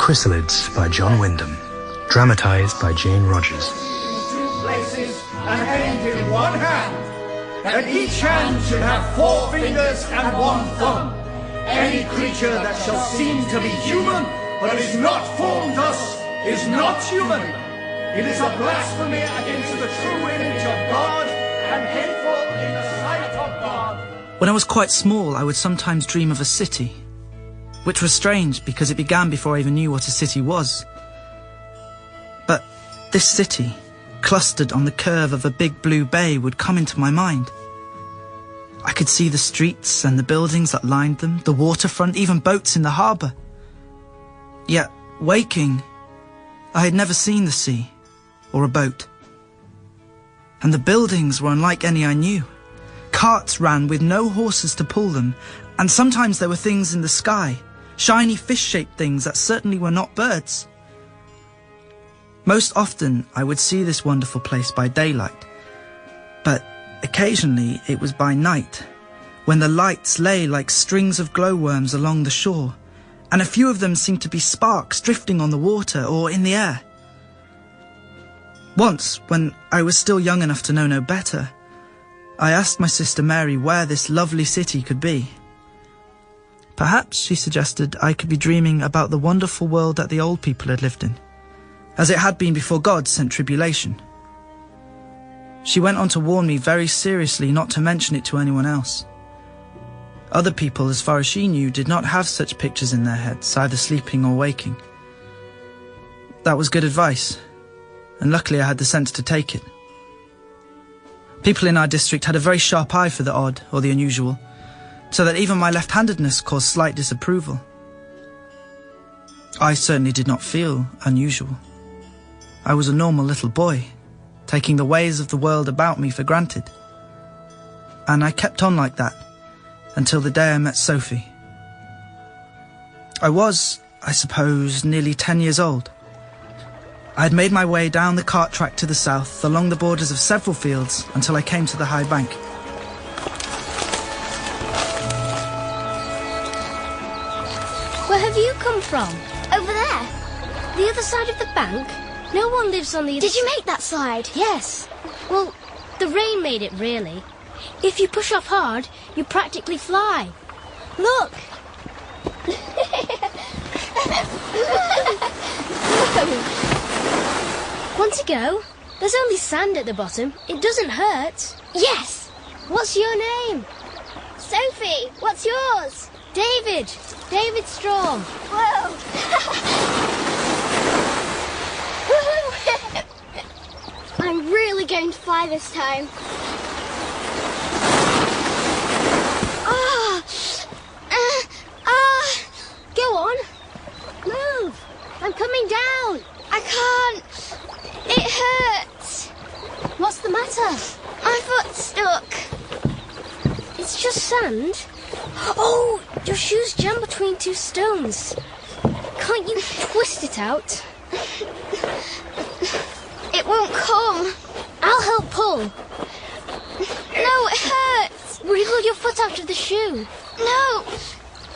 Chrysalids by John Wyndham, dramatised by Jane Rogers. 2 places and end in 1 hand, and each hand should have 4 fingers and 1 thumb. Any creature that shall seem to be human, but is not formed thus, is not human. It is a blasphemy against the true image of God, and hateful in the sight of God. When I was quite small, I would sometimes dream of a city, which was strange because it began before I even knew what a city was. But this city, clustered on the curve of a big blue bay, would come into my mind. I could see the streets and the buildings that lined them, the waterfront, even boats in the harbour. Yet, waking, I had never seen the sea or a boat. And the buildings were unlike any I knew. Carts ran with no horses to pull them, and sometimes there were things in the sky, shiny fish-shaped things that certainly were not birds. Most often, I would see this wonderful place by daylight, but occasionally it was by night, when the lights lay like strings of glowworms along the shore, and a few of them seemed to be sparks drifting on the water or in the air. Once, when I was still young enough to know no better, I asked my sister Mary where this lovely city could be. Perhaps, she suggested, I could be dreaming about the wonderful world that the old people had lived in, as it had been before God sent tribulation. She went on to warn me very seriously not to mention it to anyone else. Other people, as far as she knew, did not have such pictures in their heads, either sleeping or waking. That was good advice, and luckily I had the sense to take it. People in our district had a very sharp eye for the odd or the unusual, so that even my left-handedness caused slight disapproval. I certainly did not feel unusual. I was a normal little boy, taking the ways of the world about me for granted. And I kept on like that until the day I met Sophie. I was, I suppose, nearly 10 years old. I had made my way down the cart track to the south, along the borders of several fields, until I came to the high bank. Where have you come from? Over there. The other side of the bank? No one lives on the other. Did you make that slide? Yes. Well, the rain made it, really. If you push off hard, you practically fly. Look! Want to go? There's only sand at the bottom. It doesn't hurt. Yes! What's your name? Sophie. What's yours? David. David Storm. Whoa! I'm really going to fly this time. Go on. Move. I'm coming down. I can't. It hurts. What's the matter? My foot's stuck. It's just sand. Oh, your shoe's jammed between 2 stones. Can't you twist it out? It won't come. I'll help pull. No, it hurts. Wriggle your foot out of the shoe. No,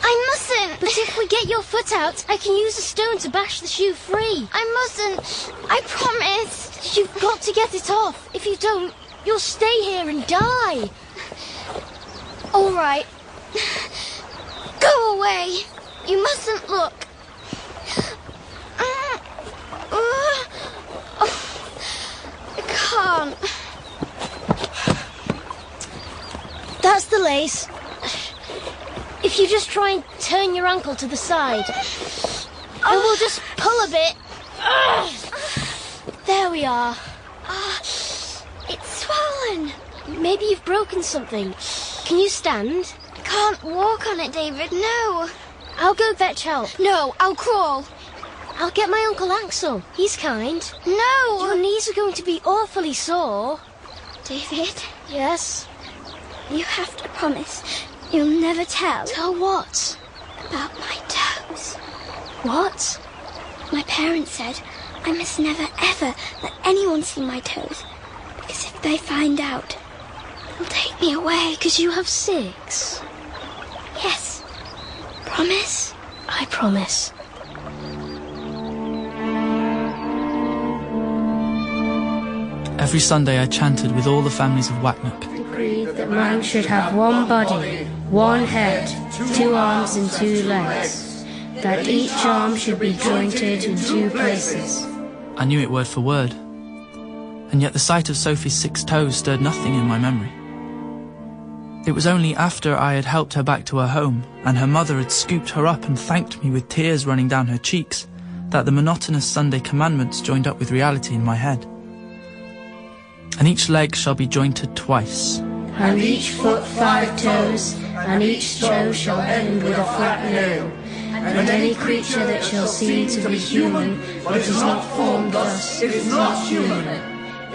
I mustn't. But if we get your foot out, I can use a stone to bash the shoe free. I mustn't. I promised. You've got to get it off. If you don't, you'll stay here and die. All right. Go away. You mustn't look. I can't. That's the lace. If you just try and turn your ankle to the side, and we'll just pull a bit. There we are. It's swollen. Maybe you've broken something. Can you stand? I can't walk on it, David. No. I'll go fetch help. No, I'll crawl. I'll get my Uncle Axel. He's kind. No. Your knees are going to be awfully sore. David? Yes? You have to promise you'll never tell. Tell what? About my toes. What? My parents said I must never ever let anyone see my toes, because if they find out, they'll take me away. Because you have 6? Yes. Promise? I promise. Every Sunday I chanted with all the families of Wacknook. Agreed that man should have one body, one head, 2 arms and 2 legs, that each arm should be jointed in 2 places. I knew it word for word, and yet the sight of Sophie's 6 toes stirred nothing in my memory. It was only after I had helped her back to her home, and her mother had scooped her up and thanked me with tears running down her cheeks, that the monotonous Sunday commandments joined up with reality in my head. And each leg shall be jointed twice. And each foot 5 toes, and each toe shall end with a flat nail. And any creature that shall seem to be human, but is not formed thus, is not human.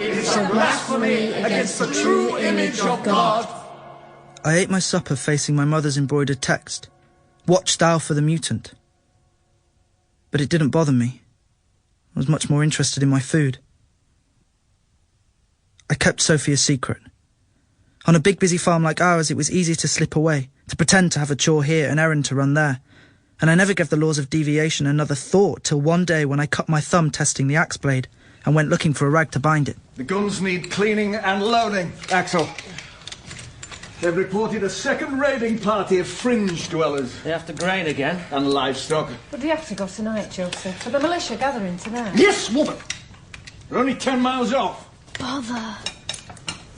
It is a blasphemy against the true image of God. I ate my supper facing my mother's embroidered text, "Watch thou for the mutant." But it didn't bother me. I was much more interested in my food. I kept Sophie a secret. On a big busy farm like ours, it was easy to slip away, to pretend to have a chore here, an errand to run there. And I never gave the laws of deviation another thought till one day when I cut my thumb testing the axe blade and went looking for a rag to bind it. The guns need cleaning and loading, Axel. They've reported a second raiding party of fringe dwellers. They have to grain again. And livestock. But we have to go tonight, Joseph, for the militia gathering tonight. Yes, woman! They're only 10 miles off. Bother.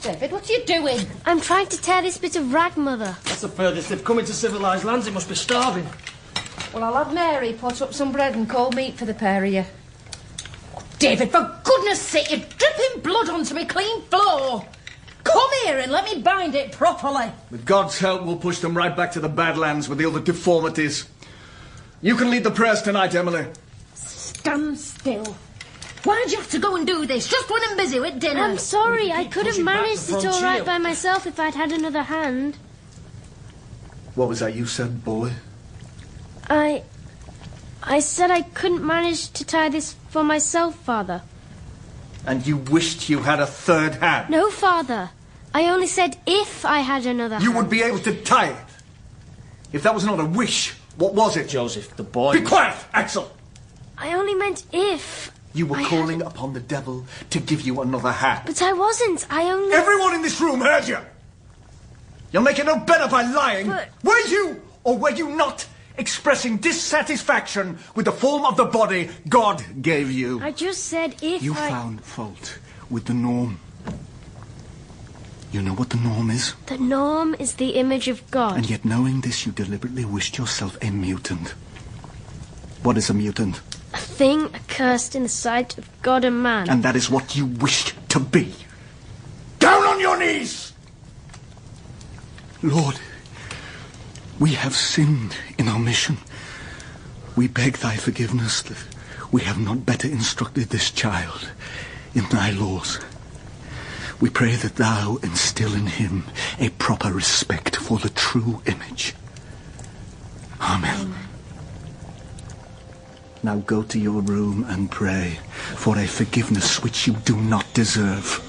David, what are you doing? I'm trying to tear this bit of rag, Mother. That's the furthest they've come into civilised lands. It must be starving. Well, I'll have Mary pot up some bread and cold meat for the pair of you. David, for goodness sake, you're dripping blood onto me clean floor. Come here and let me bind it properly. With God's help, we'll push them right back to the Badlands with the other deformities. You can lead the prayers tonight, Emily. Stand still. Why'd you have to go and do this? Just when I'm busy with dinner. I'm sorry, I could have managed it all right by myself if I'd had another hand. What was that you said, boy? I said I couldn't manage to tie this for myself, Father. And you wished you had a third hand? No, Father. I only said if I had another hand. You would be able to tie it. If that was not a wish, what was it? Joseph, the boy... Be quiet, Axel! I only meant if. You were calling upon the devil to give you another hand. But I wasn't. I only... Everyone in this room heard you! You'll make it no better by lying. But... Were you, or were you not, expressing dissatisfaction with the form of the body God gave you? I just said if You found fault with the norm. You know what the norm is? The norm is the image of God. And yet knowing this, you deliberately wished yourself a mutant. What is a mutant? A thing accursed in the sight of God and man. And that is what you wished to be. Down on your knees! Lord, we have sinned in our mission. We beg thy forgiveness that we have not better instructed this child in thy laws. We pray that thou instill in him a proper respect for the true image. Amen. Now go to your room and pray for a forgiveness which you do not deserve.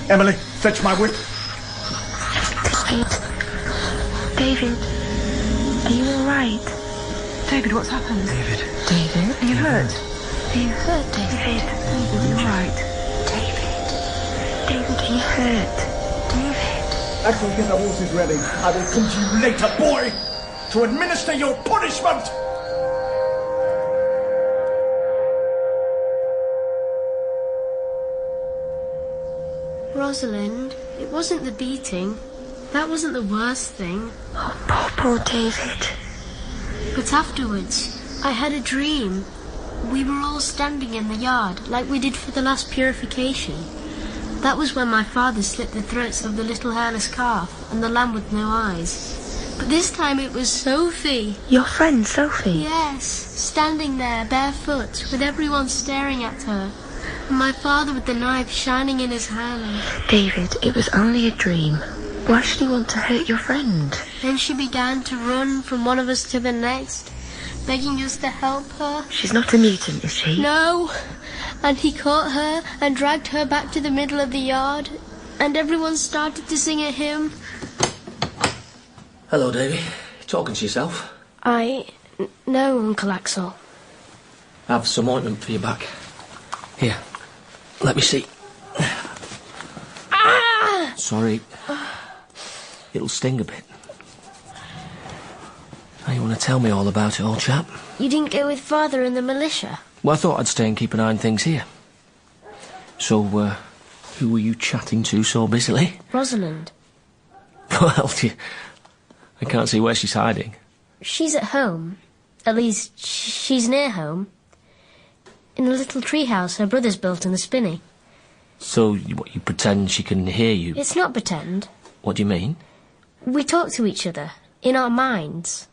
Emily, fetch my whip. David, are you all right? David, what's happened? David. David, Are you hurt? are you hurt, David? David, are you all right? David, David, are you hurt? David. Axel, get the horses ready. I will come to you later, boy, to administer your punishment. Rosalind, it wasn't the beating. That wasn't the worst thing. Oh, poor David. But afterwards, I had a dream. We were all standing in the yard, like we did for the last purification. That was when my father slit the throats of the little hairless calf and the lamb with no eyes. But this time it was Sophie. Your friend, Sophie? Yes, standing there, barefoot, with everyone staring at her. And my father with the knife shining in his hand. David, it was only a dream. Why should you want to hurt your friend? Then she began to run from one of us to the next, begging us to help her. She's not a mutant, is she? No. And he caught her and dragged her back to the middle of the yard, and everyone started to sing a hymn. Hello, Davy. Talking to yourself? No, Uncle Axel. Have some ointment for your back. Here, let me see. sorry. It'll sting a bit. Now, you want to tell me all about it, old chap? You didn't go with Father and the militia? Well, I thought I'd stay and keep an eye on things here. So, who were you chatting to so busily? Rosalind. Well, I can't see where she's hiding. She's at home. At least, she's near home. In a little treehouse her brother's built in the spinney. So, you pretend she can hear you? It's not pretend. What do you mean? We talk to each other, in our minds.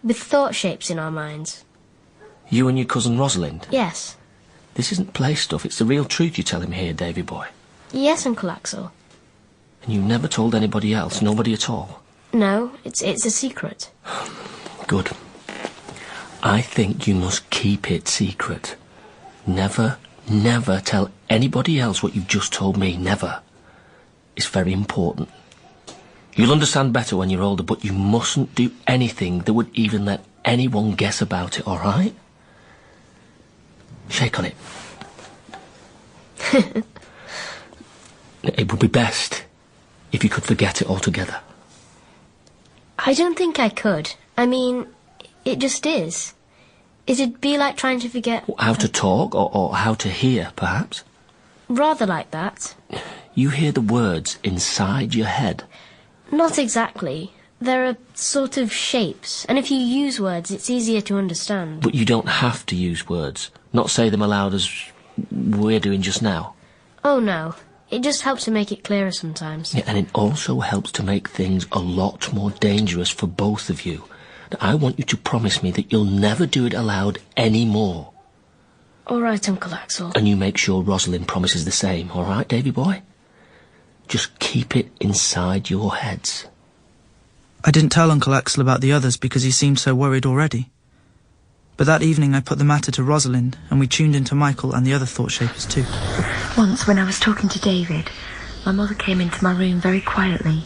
With thought shapes in our minds. You and your cousin Rosalind? Yes. This isn't play stuff, it's the real truth you're telling me here, Davy boy. Yes, Uncle Axel. And you never told anybody else, nobody at all? No, it's a secret. Good. I think you must keep it secret. Never, never tell anybody else what you've just told me, never. It's very important. You'll understand better when you're older, but you mustn't do anything that would even let anyone guess about it, all right? Shake on it. It would be best if you could forget it altogether. I don't think I could. I mean, it just is. It'd be like trying to forget... How to talk, or how to hear, perhaps? Rather like that. You hear the words inside your head. Not exactly. There are sort of shapes, and if you use words, it's easier to understand. But you don't have to use words. Not say them aloud as we're doing just now. Oh, no. It just helps to make it clearer sometimes. Yeah, and it also helps to make things a lot more dangerous for both of you. Now, I want you to promise me that you'll never do it aloud anymore. All right, Uncle Axel. And you make sure Rosalind promises the same, all right, Davy boy? Just keep it inside your heads. I didn't tell Uncle Axel about the others because he seemed so worried already. But that evening I put the matter to Rosalind, and we tuned into Michael and the other thought shapers too. Once, when I was talking to David, my mother came into my room very quietly.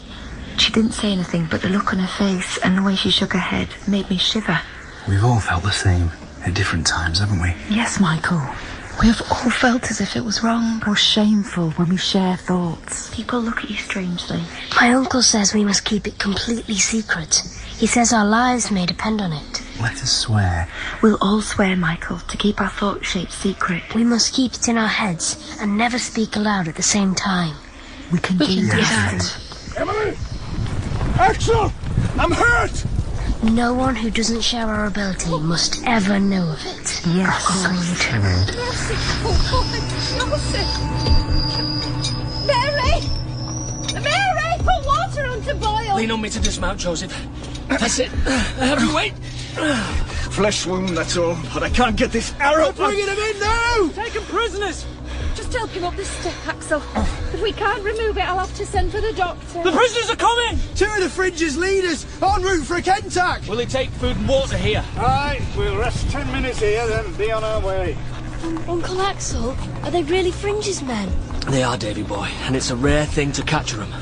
She didn't say anything, but the look on her face and the way she shook her head made me shiver. We've all felt the same at different times, haven't we? Yes, Michael. We have all felt as if it was wrong or shameful when we share thoughts. People look at you strangely. My uncle says we must keep it completely secret. He says our lives may depend on it. Let us swear. We'll all swear, Michael, to keep our thought shape secret. We must keep it in our heads and never speak aloud at the same time. We can do that. Emily! Axel! I'm hurt! No one who doesn't share our ability must ever know of it. Yes, Good. Mary! Mary! Put water on to boil! Lean on me to dismount, Joseph. That's it. Have you wait? Flesh wound, that's all. But I can't get this arrow. Bringing him in now! Take him prisoners! Just help him up this step, Axel. If we can't remove it, I'll have to send for the doctor. The prisoners are coming! Two of the fringes leaders en route for a Kentuck. Will they take food and water here? Aye, we'll rest 10 minutes here, then be on our way. Uncle Axel, are they really Fringes men? They are, Davy boy, and it's a rare thing to capture them.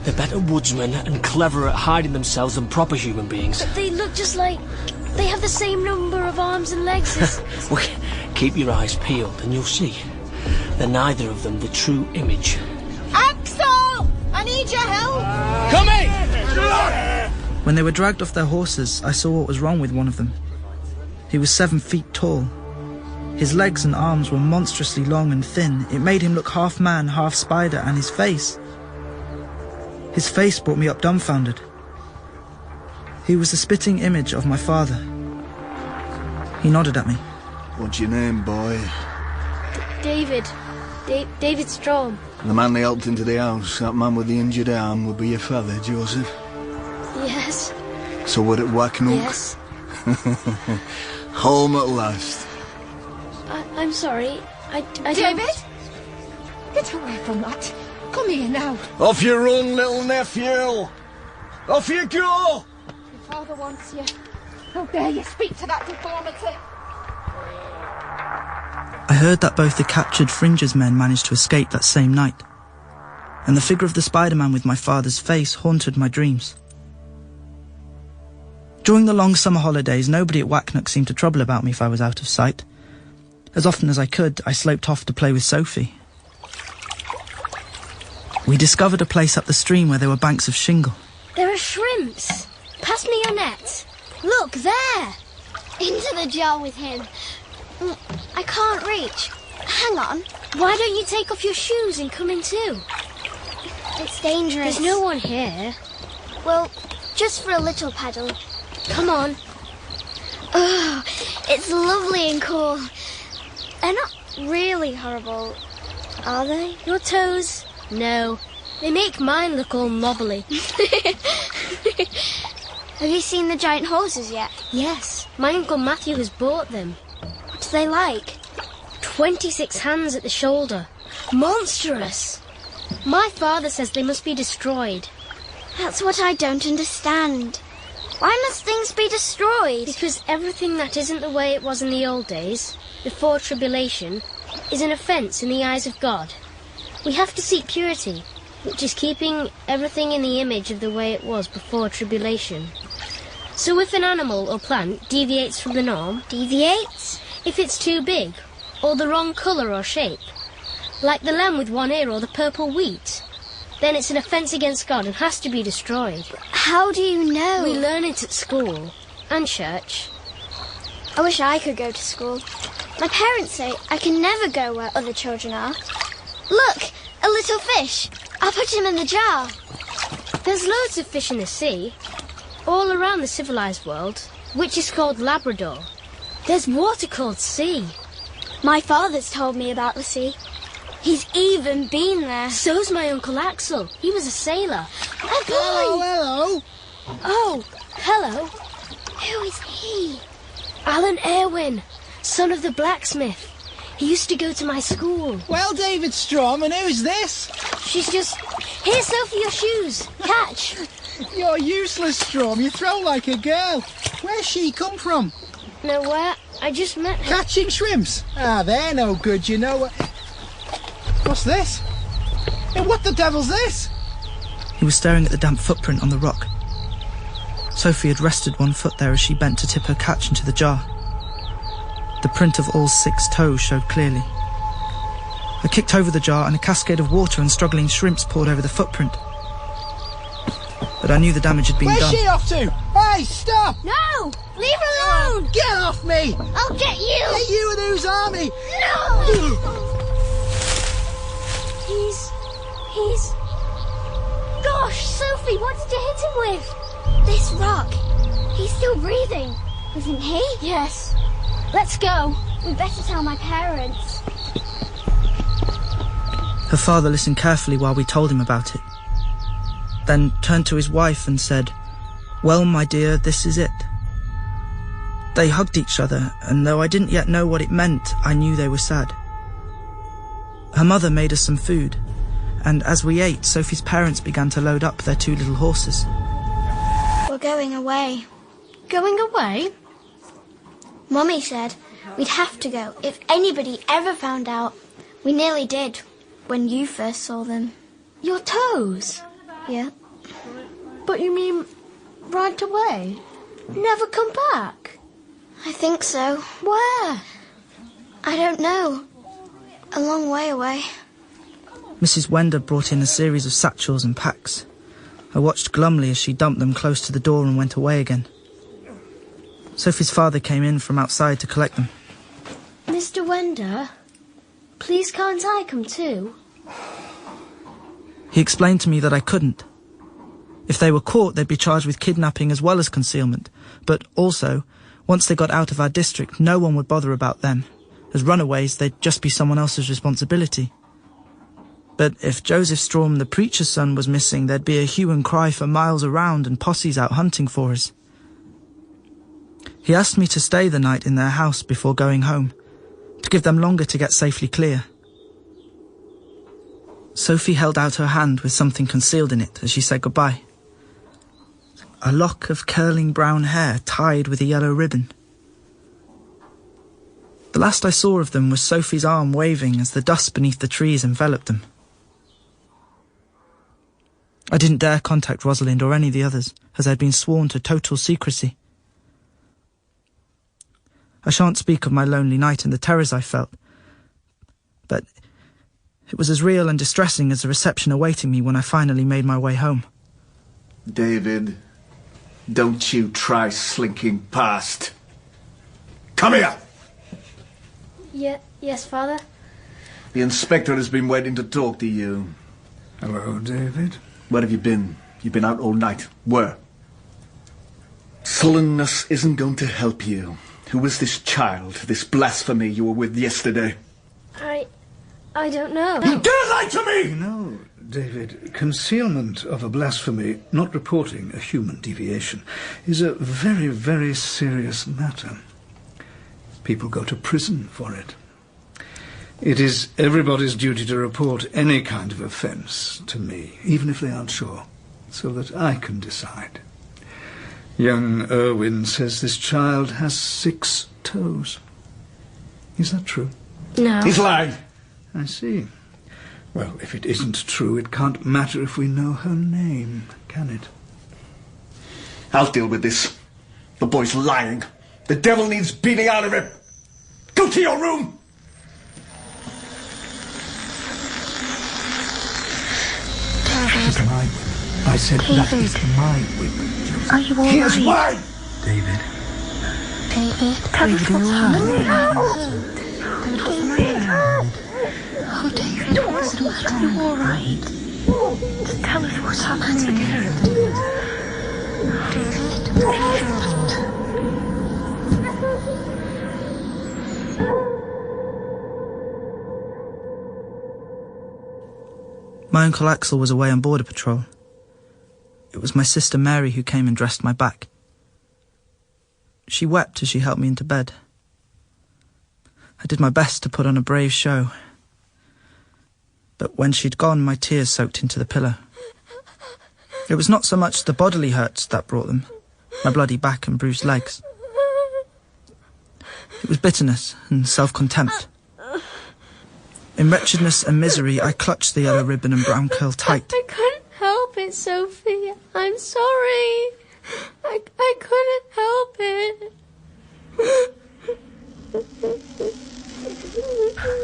They're better woodsmen and cleverer at hiding themselves than proper human beings. But they look just like... They have the same number of arms and legs as... Well, keep your eyes peeled and you'll see. They're neither of them the true image. Axel! I need your help! Coming! When they were dragged off their horses, I saw what was wrong with one of them. He was 7 feet tall. His legs and arms were monstrously long and thin. It made him look half man, half spider, and his face brought me up dumbfounded. He was the spitting image of my father. He nodded at me. What's your name, boy? David. David Strong. The man they helped into the house, that man with the injured arm, would be your father, Joseph. Yes. So we're at Wacknook? Yes. Home at last. I'm sorry. I David? Get away from that. Come here now. Off you run, little nephew! Off you go! Your father wants you. How dare you speak to that deformity? I heard that both the captured Fringes men managed to escape that same night, and the figure of the Spider-Man with my father's face haunted my dreams. During the long summer holidays, nobody at Wacknook seemed to trouble about me if I was out of sight. As often as I could, I sloped off to play with Sophie. We discovered a place up the stream where there were banks of shingle. There are shrimps. Pass me your net. Look, there. Into the jar with him. I can't reach. Hang on. Why don't you take off your shoes and come in too? It's dangerous. There's no one here. Well, just for a little paddle. Come on. Oh, it's lovely and cool. They're not really horrible, are they? Your toes? No. They make mine look all knobbly. Have you seen the giant horses yet? Yes. My Uncle Matthew has bought them. What are they like? 26 hands at the shoulder. Monstrous. My father says they must be destroyed. That's what I don't understand. Why must things be destroyed? Because everything that isn't the way it was in the old days, before tribulation, is an offence in the eyes of God. We have to seek purity, which is keeping everything in the image of the way it was before tribulation. So if an animal or plant deviates from the norm... Deviates? If it's too big, or the wrong colour or shape, like the lamb with one ear or the purple wheat, then it's an offence against God and has to be destroyed. How do you know? We learn it at school and church. I wish I could go to school. My parents say I can never go where other children are. Look, a little fish. I'll put him in the jar. There's loads of fish in the sea, all around the civilised world, which is called Labrador. There's water called sea. My father's told me about the sea. He's even been there. So's my Uncle Axel. He was a sailor. Oh, boy! Hello, hello. Oh, hello. Who is he? Alan Irwin, son of the blacksmith. He used to go to my school. Well, David Strom, and who's this? She's just... Here, Sophie, your shoes. Catch. You're useless, Strom. You throw like a girl. Where's she come from? Nowhere. I just met her. Catching shrimps? Ah, they're no good, you know. What's this? Hey, what the devil's this? He was staring at the damp footprint on the rock. Sophie had rested one foot there as she bent to tip her catch into the jar. The print of all 6 toes showed clearly. I kicked over the jar and a cascade of water and struggling shrimps poured over the footprint. But I knew the damage had been done. Where's she off to? Hey, stop! No! Leave her alone! Get off me! I'll get you! Get you and whose army? No! He's... Gosh, Sophie, what did you hit him with? This rock. He's still breathing, isn't he? Yes. Let's go. We better tell my parents. Her father listened carefully while we told him about it, then turned to his wife and said, "Well, my dear, this is it." They hugged each other, and though I didn't yet know what it meant, I knew they were sad. Her mother made us some food, and as we ate, Sophie's parents began to load up their 2 little horses. We're going away. Going away? Mummy said we'd have to go if anybody ever found out. We nearly did when you first saw them. Your toes? Yeah. But you mean right away? Never come back? I think so. Where? I don't know. A long way away. Mrs. Wender brought in a series of satchels and packs. I watched glumly as she dumped them close to the door and went away again. Sophie's father came in from outside to collect them. Mr. Wender, please can't I come too? He explained to me that I couldn't. If they were caught, they'd be charged with kidnapping as well as concealment. But also, once they got out of our district, no one would bother about them. As runaways, they'd just be someone else's responsibility. But if Joseph Strom, the preacher's son, was missing, there'd be a hue and cry for miles around and posses out hunting for us. He asked me to stay the night in their house before going home, to give them longer to get safely clear. Sophie held out her hand with something concealed in it as she said goodbye. A lock of curling brown hair tied with a yellow ribbon. The last I saw of them was Sophie's arm waving as the dust beneath the trees enveloped them. I didn't dare contact Rosalind or any of the others, as I'd been sworn to total secrecy. I shan't speak of my lonely night and the terrors I felt, but It was as real and distressing as the reception awaiting me when I finally made my way home. David, don't you try slinking past. Come here! Yes, Father? The inspector has been waiting to talk to you. Hello, David. Where have you been? You've been out all night. Where? Sullenness isn't going to help you. Who was this child, this blasphemy you were with yesterday? I don't know. You dare lie to me! You know, David, concealment of a blasphemy, not reporting a human deviation, is a very, very serious matter. People go to prison for it. It is everybody's duty to report any kind of offence to me, even if they aren't sure, so that I can decide. Young Irwin says this child has 6 toes. Is that true? No. He's lying. I see. Well, if it isn't true, it can't matter if we know her name, can it? I'll deal with this. The boy's lying. The devil needs beating out of him. Go to your room! That is my whip. I said that is my whip. Are you all He is right? mine! David. David, tell us what's happening. David, what's the matter? Oh, David, what's wrong? Are you all right? Just tell us what's happening. My Uncle Axel was away on border patrol. It was my sister Mary who came and dressed my back. She wept as she helped me into bed. I did my best to put on a brave show. But when she'd gone, my tears soaked into the pillow. It was not so much the bodily hurts that brought them, my bloody back and bruised legs. It was bitterness and self-contempt. In wretchedness and misery, I clutched the yellow ribbon and brown curl tight. I couldn't help it, Sophie. I'm sorry. I couldn't help it.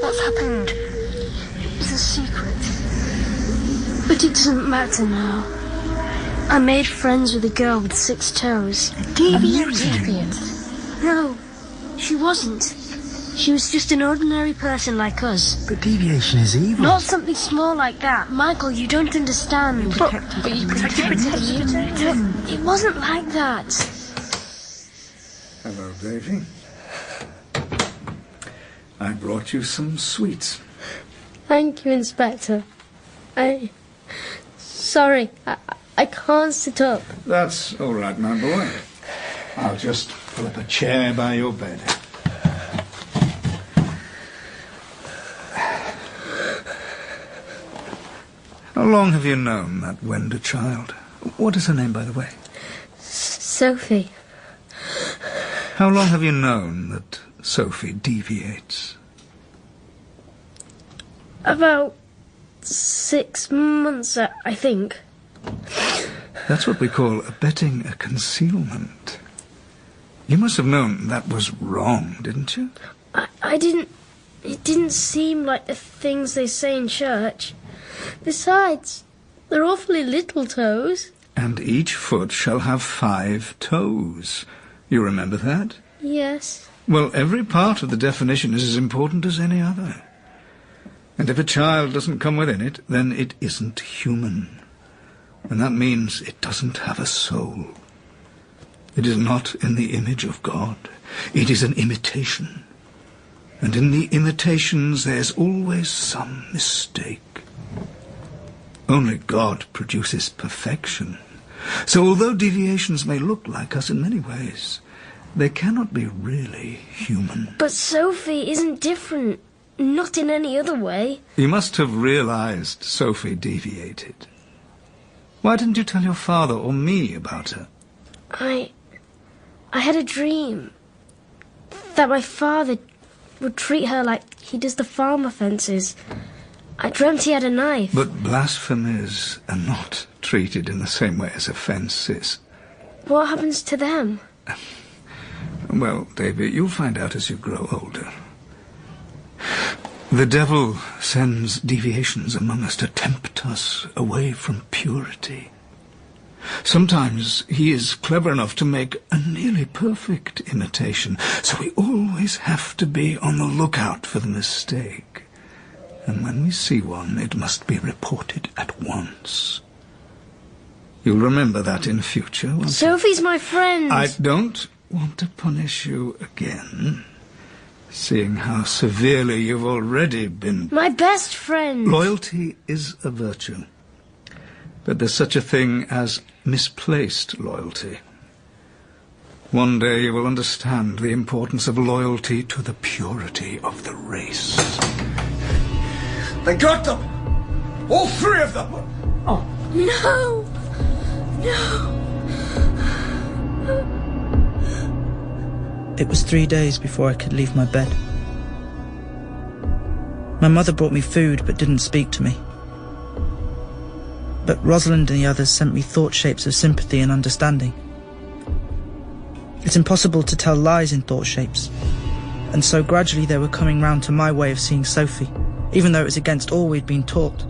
What's happened? It was a secret. But it doesn't matter now. I made friends with a girl with 6 toes. Deviant? No, she wasn't. She was just an ordinary person like us. But deviation is evil. Not something small like that. Michael, you don't understand. But you protected him. It wasn't like that. Hello, Davy. I brought you some sweets. Thank you, Inspector. Sorry, I can't sit up. That's all right, my boy. I'll just pull up a chair by your bed. How long have you known that Wender child? What is her name, by the way? Sophie. How long have you known that Sophie deviates? About 6 months, I think. That's what we call abetting a concealment. You must have known that was wrong, didn't you? I didn't... It didn't seem like the things they say in church. Besides, they're awfully little toes. And each foot shall have 5 toes. You remember that? Yes. Well, every part of the definition is as important as any other. And if a child doesn't come within it, then it isn't human. And that means it doesn't have a soul. It is not in the image of God. It is an imitation. And in the imitations there's always some mistake. Only God produces perfection. So although deviations may look like us in many ways, they cannot be really human. But Sophie isn't different. Not in any other way. You must have realized Sophie deviated. Why didn't you tell your father or me about her? I had a dream that my father would treat her like he does the farm offences. I dreamt he had a knife. But blasphemies are not treated in the same way as offences. What happens to them? Well, David, you'll find out as you grow older. The devil sends deviations among us to tempt us away from purity. Sometimes he is clever enough to make a nearly perfect imitation, so we always have to be on the lookout for the mistake. And when we see one, it must be reported at once. You'll remember that in future, won't you? Sophie's my friend. I don't want to punish you again, seeing how severely you've already been... My best friend. Loyalty is a virtue, but there's such a thing as misplaced loyalty. One day you will understand the importance of loyalty to the purity of the race. They got them! All three of them! Oh. No! No! It was 3 days before I could leave my bed. My mother brought me food but didn't speak to me. But Rosalind and the others sent me thought shapes of sympathy and understanding. It's impossible to tell lies in thought shapes, and so gradually they were coming round to my way of seeing Sophie, even though it was against all we'd been taught.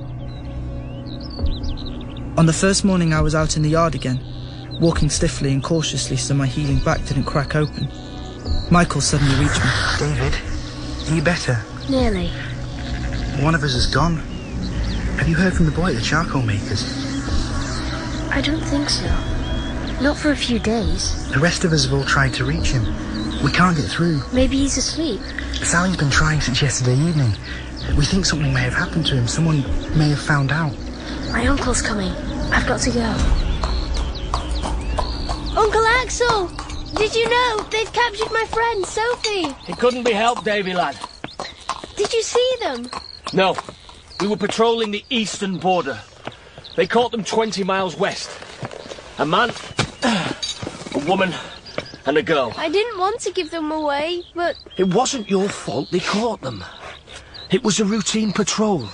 On the first morning I was out in the yard again, walking stiffly and cautiously so my healing back didn't crack open. Michael suddenly reached me. David, are you better? Nearly. One of us is gone. Have you heard from the boy at the charcoal makers? I don't think so. Not for a few days. The rest of us have all tried to reach him. We can't get through. Maybe he's asleep. Sally's been trying since yesterday evening. We think something may have happened to him. Someone may have found out. My uncle's coming. I've got to go. Uncle Axel! Did you know they've captured my friend, Sophie? It couldn't be helped, Davy lad. Did you see them? No. We were patrolling the eastern border. They caught them 20 miles west. A man, a woman, and a girl. I didn't want to give them away, but... It wasn't your fault they caught them. It was a routine patrol.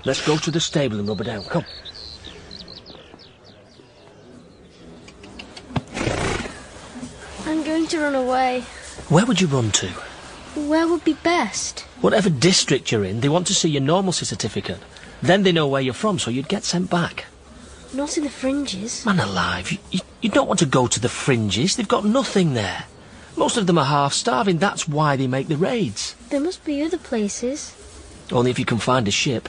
Let's go to the stable and rub it down. Come. I'm going to run away. Where would you run to? Where would be best? Whatever district you're in, they want to see your normalcy certificate. Then they know where you're from, so you'd get sent back. Not in the fringes. Man alive, you don't want to go to the fringes. They've got nothing there. Most of them are half-starving. That's why they make the raids. There must be other places. Only if you can find a ship.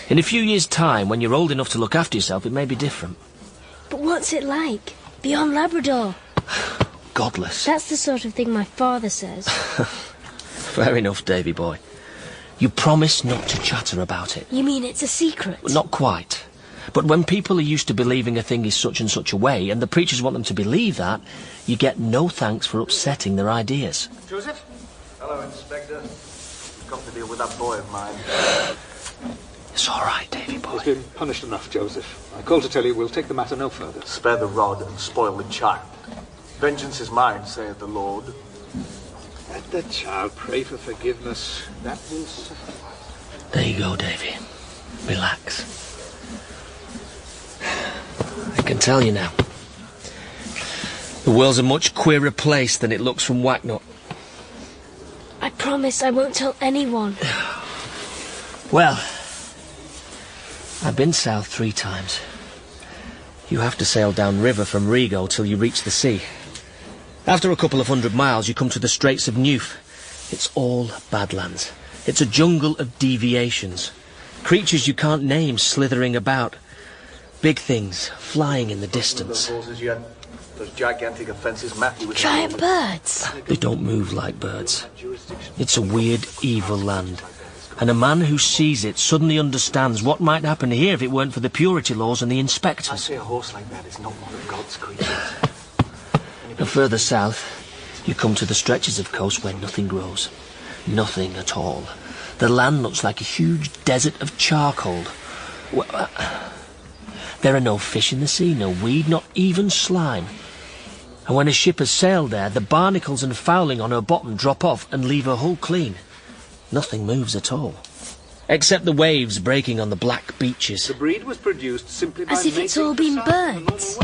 In a few years' time, when you're old enough to look after yourself, it may be different. But what's it like? Beyond Labrador? Godless. That's the sort of thing my father says. Fair enough, Davy boy. You promise not to chatter about it. You mean it's a secret? Not quite. But when people are used to believing a thing is such and such a way, and the preachers want them to believe that, you get no thanks for upsetting their ideas. Joseph? Hello, Inspector. I've got to deal with that boy of mine. It's all right, Davy boy. He's been punished enough, Joseph. I called to tell you we'll take the matter no further. Spare the rod and spoil the child. Vengeance is mine, saith the Lord. Let the child pray for forgiveness. That will suffice. There you go, Davy. Relax. I can tell you now. The world's a much queerer place than it looks from Wacknook. I promise I won't tell anyone. Well, I've been south 3 times. You have to sail downriver from Rigo till you reach the sea. After a couple of 100 miles, you come to the Straits of Newf. It's all badlands. It's a jungle of deviations. Creatures you can't name slithering about. Big things flying in the distance. Those gigantic offences Matthew was... Giant birds? They don't move like birds. It's a weird, evil land. And a man who sees it suddenly understands what might happen here if it weren't for the purity laws and the inspectors. I say a horse like that is not one of God's creatures. And further south, you come to the stretches of coast where nothing grows. Nothing at all. The land looks like a huge desert of charcoal. There are no fish in the sea, no weed, not even slime. And when a ship has sailed there, the barnacles and fouling on her bottom drop off and leave her hull clean. Nothing moves at all. Except the waves breaking on the black beaches. The breed was produced simply by as if it's all been burnt.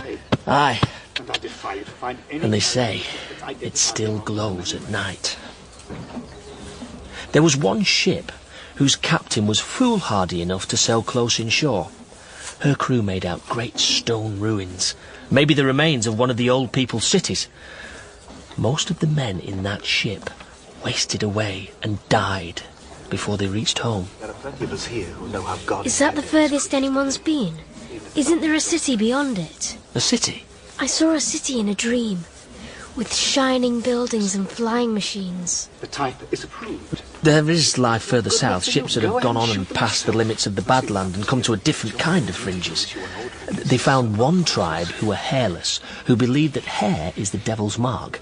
Aye. And I defy you to find any... And they say it still glows at night. There was one ship whose captain was foolhardy enough to sail close inshore. Her crew made out great stone ruins, maybe the remains of one of the old people's cities. Most of the men in that ship wasted away and died before they reached home. There are plenty of us here who know how God... Is that the furthest anyone's been? Isn't there a city beyond it? A city? I saw a city in a dream, with shining buildings and flying machines. The type is approved. There is life further south, ships that have gone on and passed the limits of the Badland and come to a different kind of fringes. They found one tribe who were hairless, who believed that hair is the devil's mark.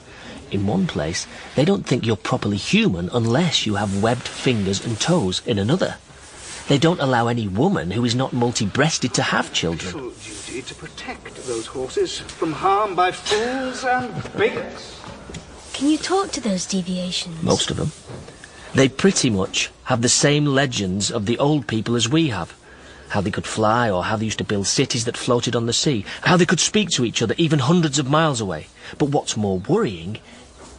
In one place, they don't think you're properly human unless you have webbed fingers and toes. In another, they don't allow any woman who is not multi-breasted to have children. Duty to protect those horses from harm by fools and bigots. Can you talk to those deviations? Most of them. They pretty much have the same legends of the old people as we have. How they could fly, or how they used to build cities that floated on the sea. How they could speak to each other even hundreds of miles away. But what's more worrying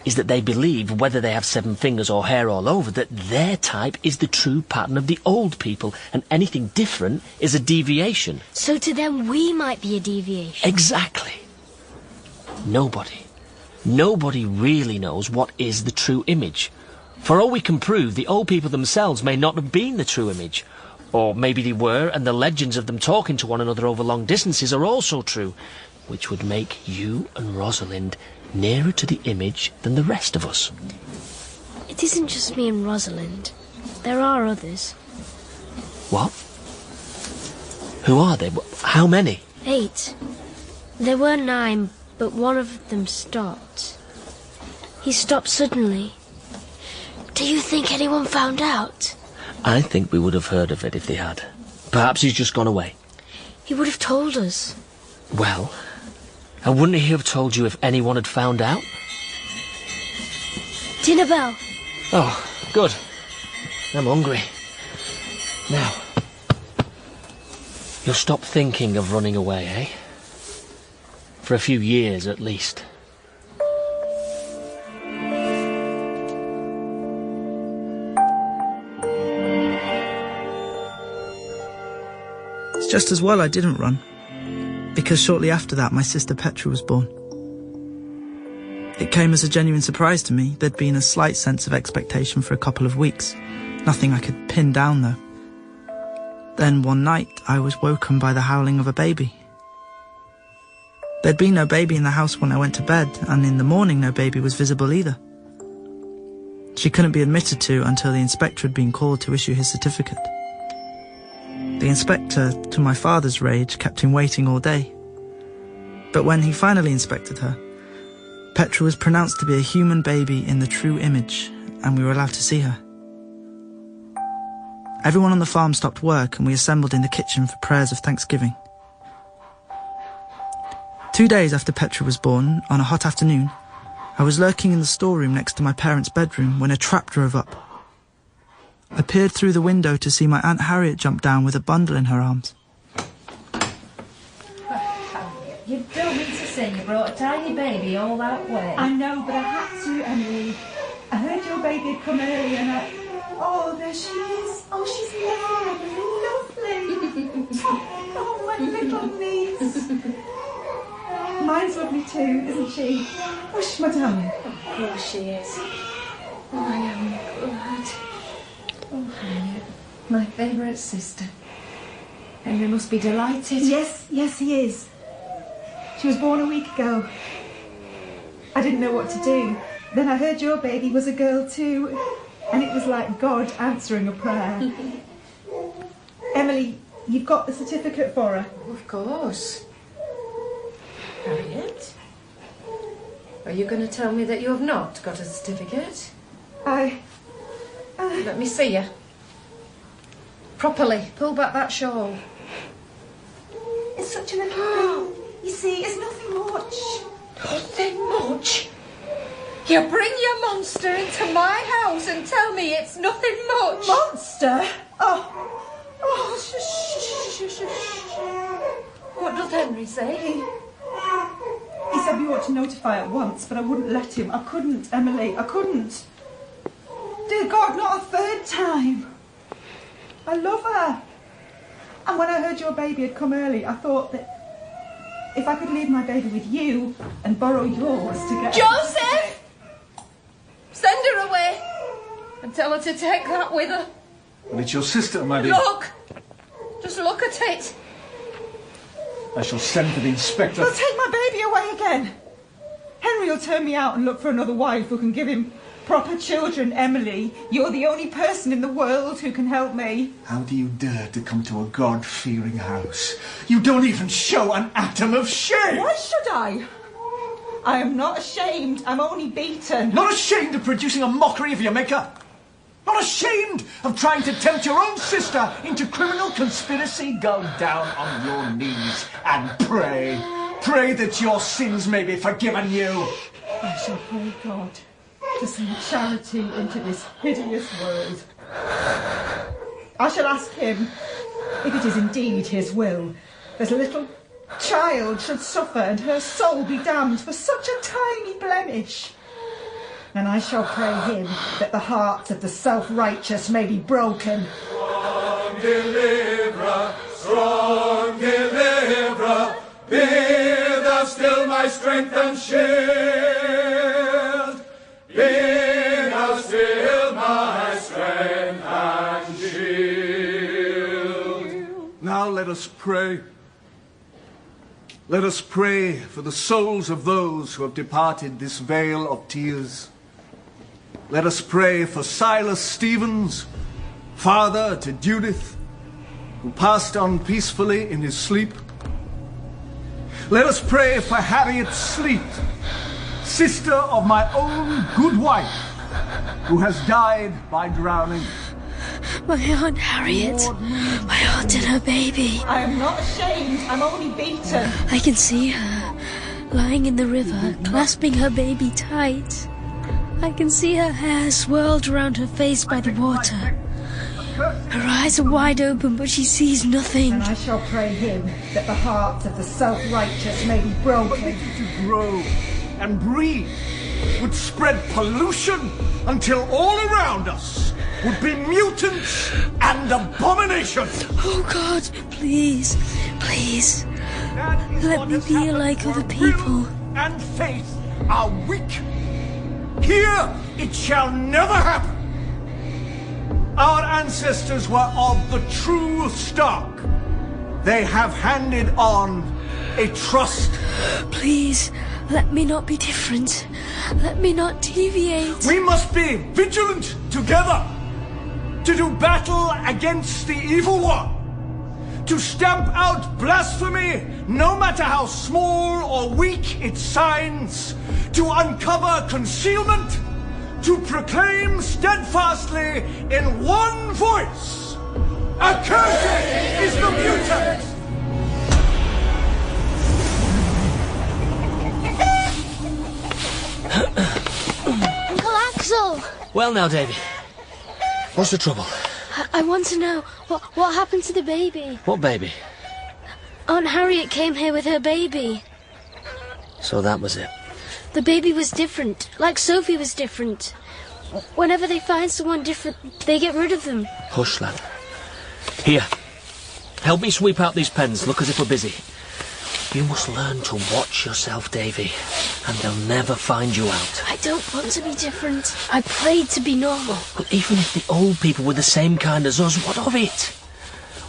is that they believe, whether they have 7 fingers or hair all over, that their type is the true pattern of the old people, and anything different is a deviation. So to them we might be a deviation? Exactly. Nobody really knows what is the true image. For all we can prove, the old people themselves may not have been the true image. Or maybe they were, and the legends of them talking to one another over long distances are also true, which would make you and Rosalind nearer to the image than the rest of us. It isn't just me and Rosalind. There are others. What? Who are they? How many? 8. There were 9, but one of them stopped. He stopped suddenly. Do you think anyone found out? I think we would have heard of it if they had. Perhaps he's just gone away. He would have told us. Well, and wouldn't he have told you if anyone had found out? Dinner bell. Oh, good. I'm hungry. Now, you'll stop thinking of running away, eh? For a few years, at least. It's just as well I didn't run, because shortly after that my sister Petra was born. It came as a genuine surprise to me. There'd been a slight sense of expectation for a couple of weeks. Nothing I could pin down, though. Then one night I was woken by the howling of a baby. There'd been no baby in the house when I went to bed, and in the morning no baby was visible either. She couldn't be admitted to until the inspector had been called to issue his certificate. The inspector, to my father's rage, kept him waiting all day. But when he finally inspected her, Petra was pronounced to be a human baby in the true image, and we were allowed to see her. Everyone on the farm stopped work, and we assembled in the kitchen for prayers of thanksgiving. 2 days after Petra was born, on a hot afternoon, I was lurking in the storeroom next to my parents' bedroom when a trap drove up. I peered through the window to see my Aunt Harriet jump down with a bundle in her arms. Harriet, you don't mean to say you brought a tiny baby all that way. I know, but I had to, Emily. I heard your baby had come earlier and I... Oh, there she is. Oh, she's lovely. Oh, my little niece. Mine's lovely too, isn't she? Oh, she's my darling. Of course she is. Oh, I am glad. Oh, Harriet, my favourite sister. Henry must be delighted. Yes, he is. She was born a week ago. I didn't know what to do. Then I heard your baby was a girl too, and it was like God answering a prayer. Emily, you've got the certificate for her? Of course. Harriet, are you going to tell me that you have not got a certificate? Let me see you. Properly. Pull back that shawl. It's such a little thing. You see, it's nothing much. Nothing much? You bring your monster into my house and tell me it's nothing much? Monster? Oh, shush. What does Henry say? He said we ought to notify at once, but I wouldn't let him. I couldn't, Emily, I couldn't. Do Dear God, not a third time. I love her. And when I heard your baby had come early, I thought that if I could leave my baby with you and borrow yours to get... Joseph! Send her away and tell her to take that with her. And it's your sister, my dear. Look! Just look at it. I shall send for the inspector. They'll take my baby away again. Henry will turn me out and look for another wife who can give him proper children. Emily, you're the only person in the world who can help me. How do you dare to come to a God-fearing house? You don't even show an atom of shame! Why should I? I am not ashamed. I'm only beaten. Not ashamed of producing a mockery of your maker? Not ashamed of trying to tempt your own sister into criminal conspiracy? Go down on your knees and pray. Pray that your sins may be forgiven you. I shall pray God to send charity into this hideous world. I shall ask him, if it is indeed his will, that a little child should suffer and her soul be damned for such a tiny blemish. And I shall pray him that the hearts of the self-righteous may be broken. Strong deliverer, be thou still my strength and shield. Be thou still my strength and shield. Now let us pray. Let us pray for the souls of those who have departed this vale of tears. Let us pray for Silas Stevens, father to Judith, who passed on peacefully in his sleep. Let us pray for Harriet Sleet, sister of my own good wife, who has died by drowning. My Aunt Harriet. My aunt and her baby. I am not ashamed. I'm only beaten. I can see her, lying in the river, clasping her baby tight. I can see her hair swirled around her face by the water. Her eyes are wide open, but she sees nothing. And I shall pray him that the hearts of the self-righteous may be broken. To grow and breathe would spread pollution until all around us would be mutants and abominations. Oh God, please, please, let me be like other people. And faith are weak. Here it shall never happen. Our ancestors were of the true stock. They have handed on a trust. Please, let me not be different. Let me not deviate. We must be vigilant together to do battle against the evil one, to stamp out blasphemy, no matter how small or weak its signs, to uncover concealment, to proclaim steadfastly in one voice, accursed is the mutant! Uncle Axel! Well now, Davy. What's the trouble? I want to know, what happened to the baby? What baby? Aunt Harriet came here with her baby. So that was it. The baby was different, like Sophie was different. Whenever they find someone different, they get rid of them. Hush, lad. Here. Help me sweep out these pens. Look as if we're busy. You must learn to watch yourself, Davy, and they'll never find you out. I don't want to be different. I prayed to be normal. Well, even if the old people were the same kind as us, what of it?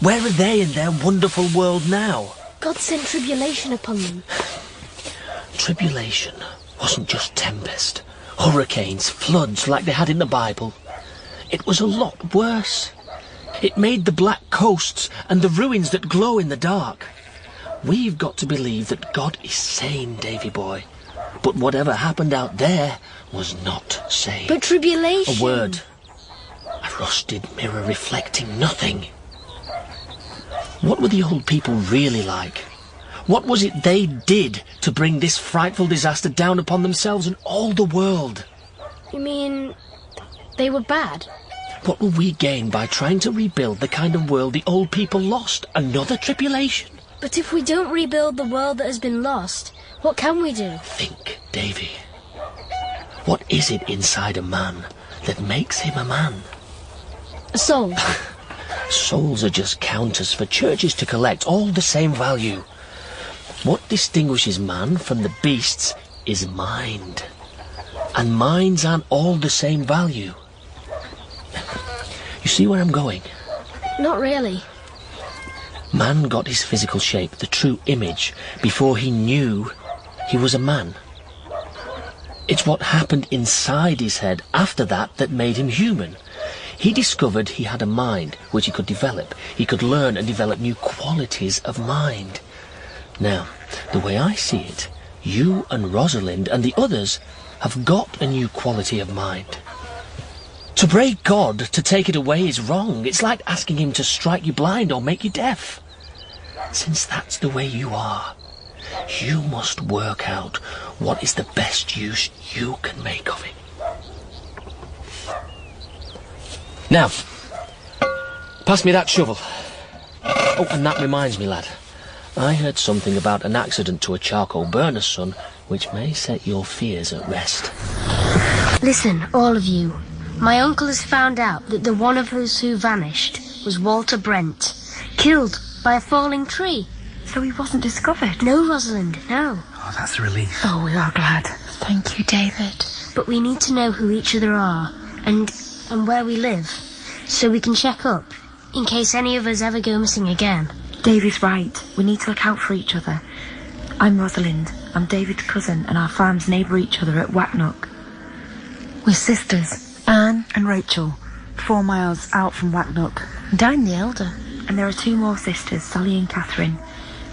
Where are they in their wonderful world now? God sent tribulation upon them. Tribulation wasn't just tempest, hurricanes, floods like they had in the Bible. It was a lot worse. It made the black coasts and the ruins that glow in the dark. We've got to believe that God is sane, Davy boy. But whatever happened out there was not sane. But tribulation... A word. A rusted mirror reflecting nothing. What were the old people really like? What was it they did to bring this frightful disaster down upon themselves and all the world? You mean they were bad? What will we gain by trying to rebuild the kind of world the old people lost? Another tribulation? But if we don't rebuild the world that has been lost, what can we do? Think, Davy. What is it inside a man that makes him a man. A soul. Souls are just counters for churches to collect, all the same value. What distinguishes man from the beasts is mind. And minds aren't all the same value. You see where I'm going? Not really. Man got his physical shape, the true image, before he knew he was a man. It's what happened inside his head after that made him human. He discovered he had a mind which he could develop. He could learn and develop new qualities of mind. Now, the way I see it, you and Rosalind and the others have got a new quality of mind. To pray God to take it away is wrong. It's like asking him to strike you blind or make you deaf. Since that's the way you are, you must work out what is the best use you can make of it. Now, pass me that shovel. Oh, and that reminds me, lad. I heard something about an accident to a charcoal burner's son, which may set your fears at rest. Listen, all of you. My uncle has found out that the one of us who vanished was Walter Brent, killed by a falling tree. So he wasn't discovered? No, Rosalind, no. Oh, that's a relief. Oh, we are glad. Thank you, David. But we need to know who each other are, and where we live, so we can check up, in case any of us ever go missing again. David's right. We need to look out for each other. I'm Rosalind. I'm David's cousin, and our farms neighbour each other at Wacknook. We're sisters, Anne and Rachel, 4 miles out from Wacknook. And I'm the elder. And there are 2 more sisters, Sally and Catherine,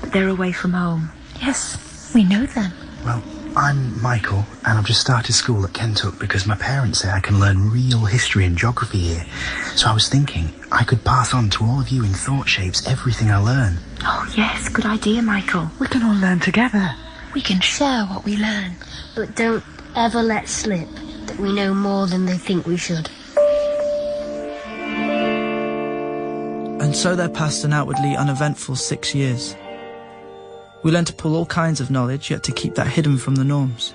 but they're away from home. Yes, we know them. Well, I'm Michael, and I've just started school at Kentuck because my parents say I can learn real history and geography here. So I was thinking I could pass on to all of you in thought shapes everything I learn. Oh, yes, good idea, Michael. We can all learn together. We can share what we learn. But don't ever let slip that we know more than they think we should. And so there passed an outwardly uneventful 6 years. We learned to pull all kinds of knowledge, yet to keep that hidden from the norms.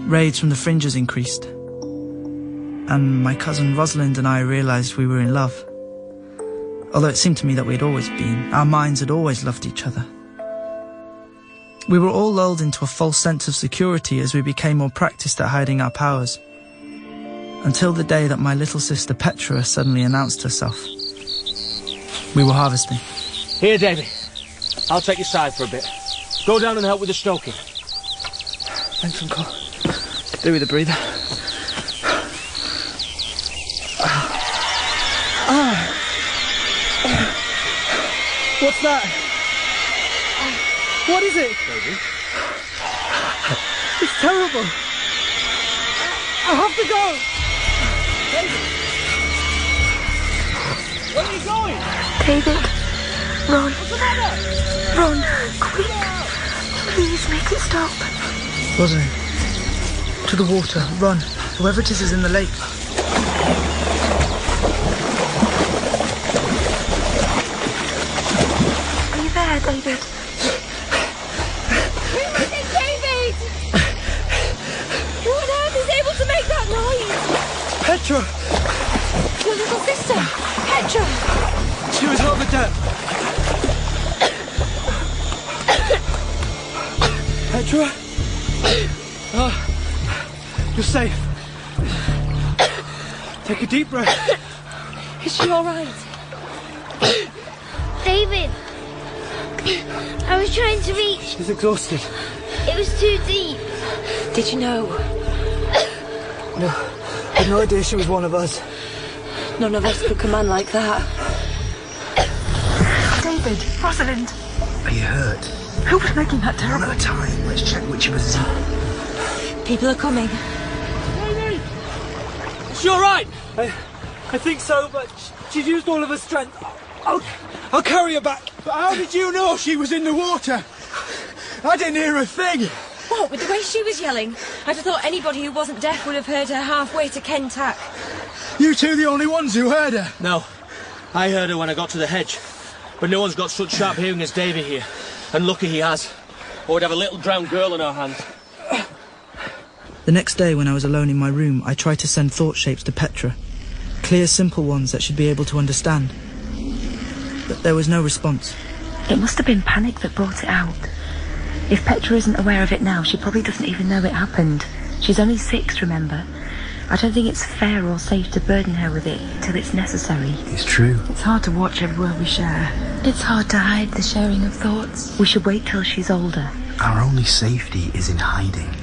Raids from the fringes increased. And my cousin Rosalind and I realised we were in love. Although it seemed to me that we had always been. Our minds had always loved each other. We were all lulled into a false sense of security as we became more practised at hiding our powers. Until the day that my little sister Petra suddenly announced herself. We were harvesting. Here, Davy. I'll take your side for a bit. Go down and help with the stoking. Thanks, Uncle. Do with a breather. What's that? What is it? Davy? It's terrible. I have to go. Davy. Where are you going? David, run. What's the matter? Run, quick. Please make it stop. Rosalind, to the water, run. Whoever it is in the lake. Are you there, David? We must get David! Who on earth is able to make that noise? Petra! Your little sister, Petra! She was over there. Petra? You're safe. Take a deep breath. Is she all right? David, I was trying to reach. She's exhausted. It was too deep. Did you know? No, I had no idea she was one of us. None of us could command like that. David, Rosalind. Are you hurt? Who was making that One terrible? at a time. Let's check which of us is. People are coming. Davy! Is she all right? I think so, but she's used all of her strength. I'll carry her back. But how did you know she was in the water? I didn't hear a thing. What, with the way she was yelling? I'd have thought anybody who wasn't deaf would have heard her halfway to Kentuck. You two the only ones who heard her? No. I heard her when I got to the hedge. But no one's got such sharp hearing as Davy here. And lucky he has. Or we'd have a little drowned girl in our hands. The next day, when I was alone in my room, I tried to send thought shapes to Petra. Clear, simple ones that she'd be able to understand. But there was no response. It must have been panic that brought it out. If Petra isn't aware of it now, she probably doesn't even know it happened. She's only 6, remember? I don't think it's fair or safe to burden her with it till it's necessary. It's true. It's hard to watch every word we share. It's hard to hide the sharing of thoughts. We should wait till she's older. Our only safety is in hiding.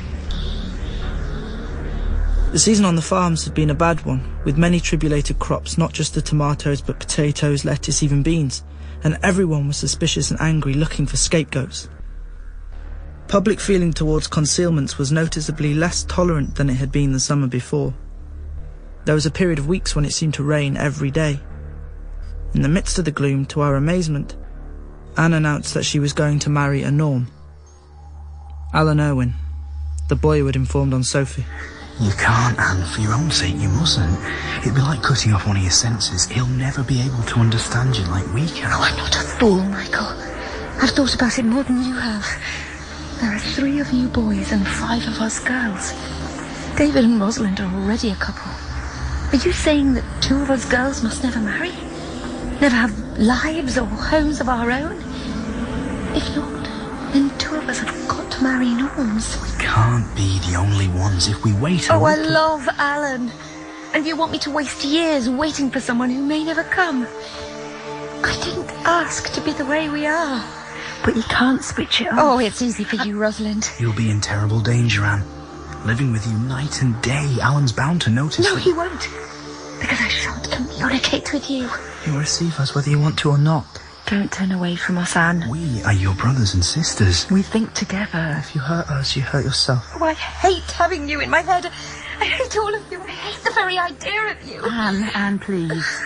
The season on the farms had been a bad one, with many tribulated crops, not just the tomatoes, but potatoes, lettuce, even beans, and everyone was suspicious and angry, looking for scapegoats. Public feeling towards concealments was noticeably less tolerant than it had been the summer before. There was a period of weeks when it seemed to rain every day. In the midst of the gloom, to our amazement, Anne announced that she was going to marry a Norm. Alan Irwin, the boy who had informed on Sophie. You can't, Anne. For your own sake, you mustn't. It'd be like cutting off one of your senses. He'll never be able to understand you like we can. Oh, I'm not a fool, Michael. I've thought about it more than you have. There are 3 of you boys and 5 of us girls. David and Rosalind are already a couple. Are you saying that 2 of us girls must never marry? Never have lives or homes of our own? If not, then 2 of us have got to marry Norms. We can't be the only ones if we wait. Oh, I love Alan. And you want me to waste years waiting for someone who may never come? I didn't ask to be the way we are. But you can't switch it off. Oh, it's easy for you, Rosalind. You'll be in terrible danger, Anne. Living with you night and day, Alan's bound to notice. No, he won't. Because I shan't communicate with you. He'll receive us whether you want to or not. Don't turn away from us, Anne. We are your brothers and sisters. We think together. If you hurt us, you hurt yourself. Oh, I hate having you in my head. I hate all of you. I hate the very idea of you. Anne, please.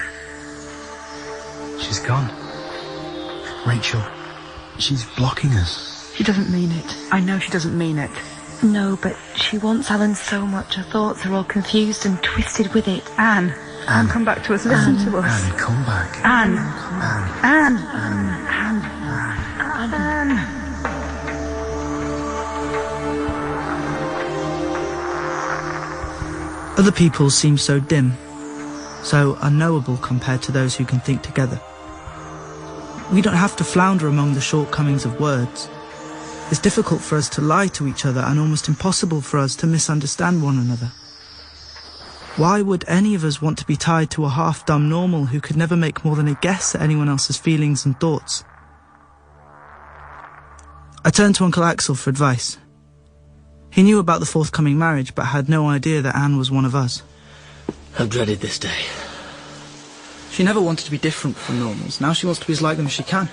She's gone. Rachel, she's blocking us. She doesn't mean it. I know she doesn't mean it. No, but she wants Alan so much. Her thoughts are all confused and twisted with it. Anne, come back to us. Listen to us. Anne, come back. Anne. Anne. Other people seem so dim, so unknowable compared to those who can think together. We don't have to flounder among the shortcomings of words. It's difficult for us to lie to each other and almost impossible for us to misunderstand one another. Why would any of us want to be tied to a half-dumb normal who could never make more than a guess at anyone else's feelings and thoughts? I turned to Uncle Axel for advice. He knew about the forthcoming marriage, but had no idea that Anne was one of us. I've dreaded this day. She never wanted to be different from normals. Now she wants to be as like them as she can.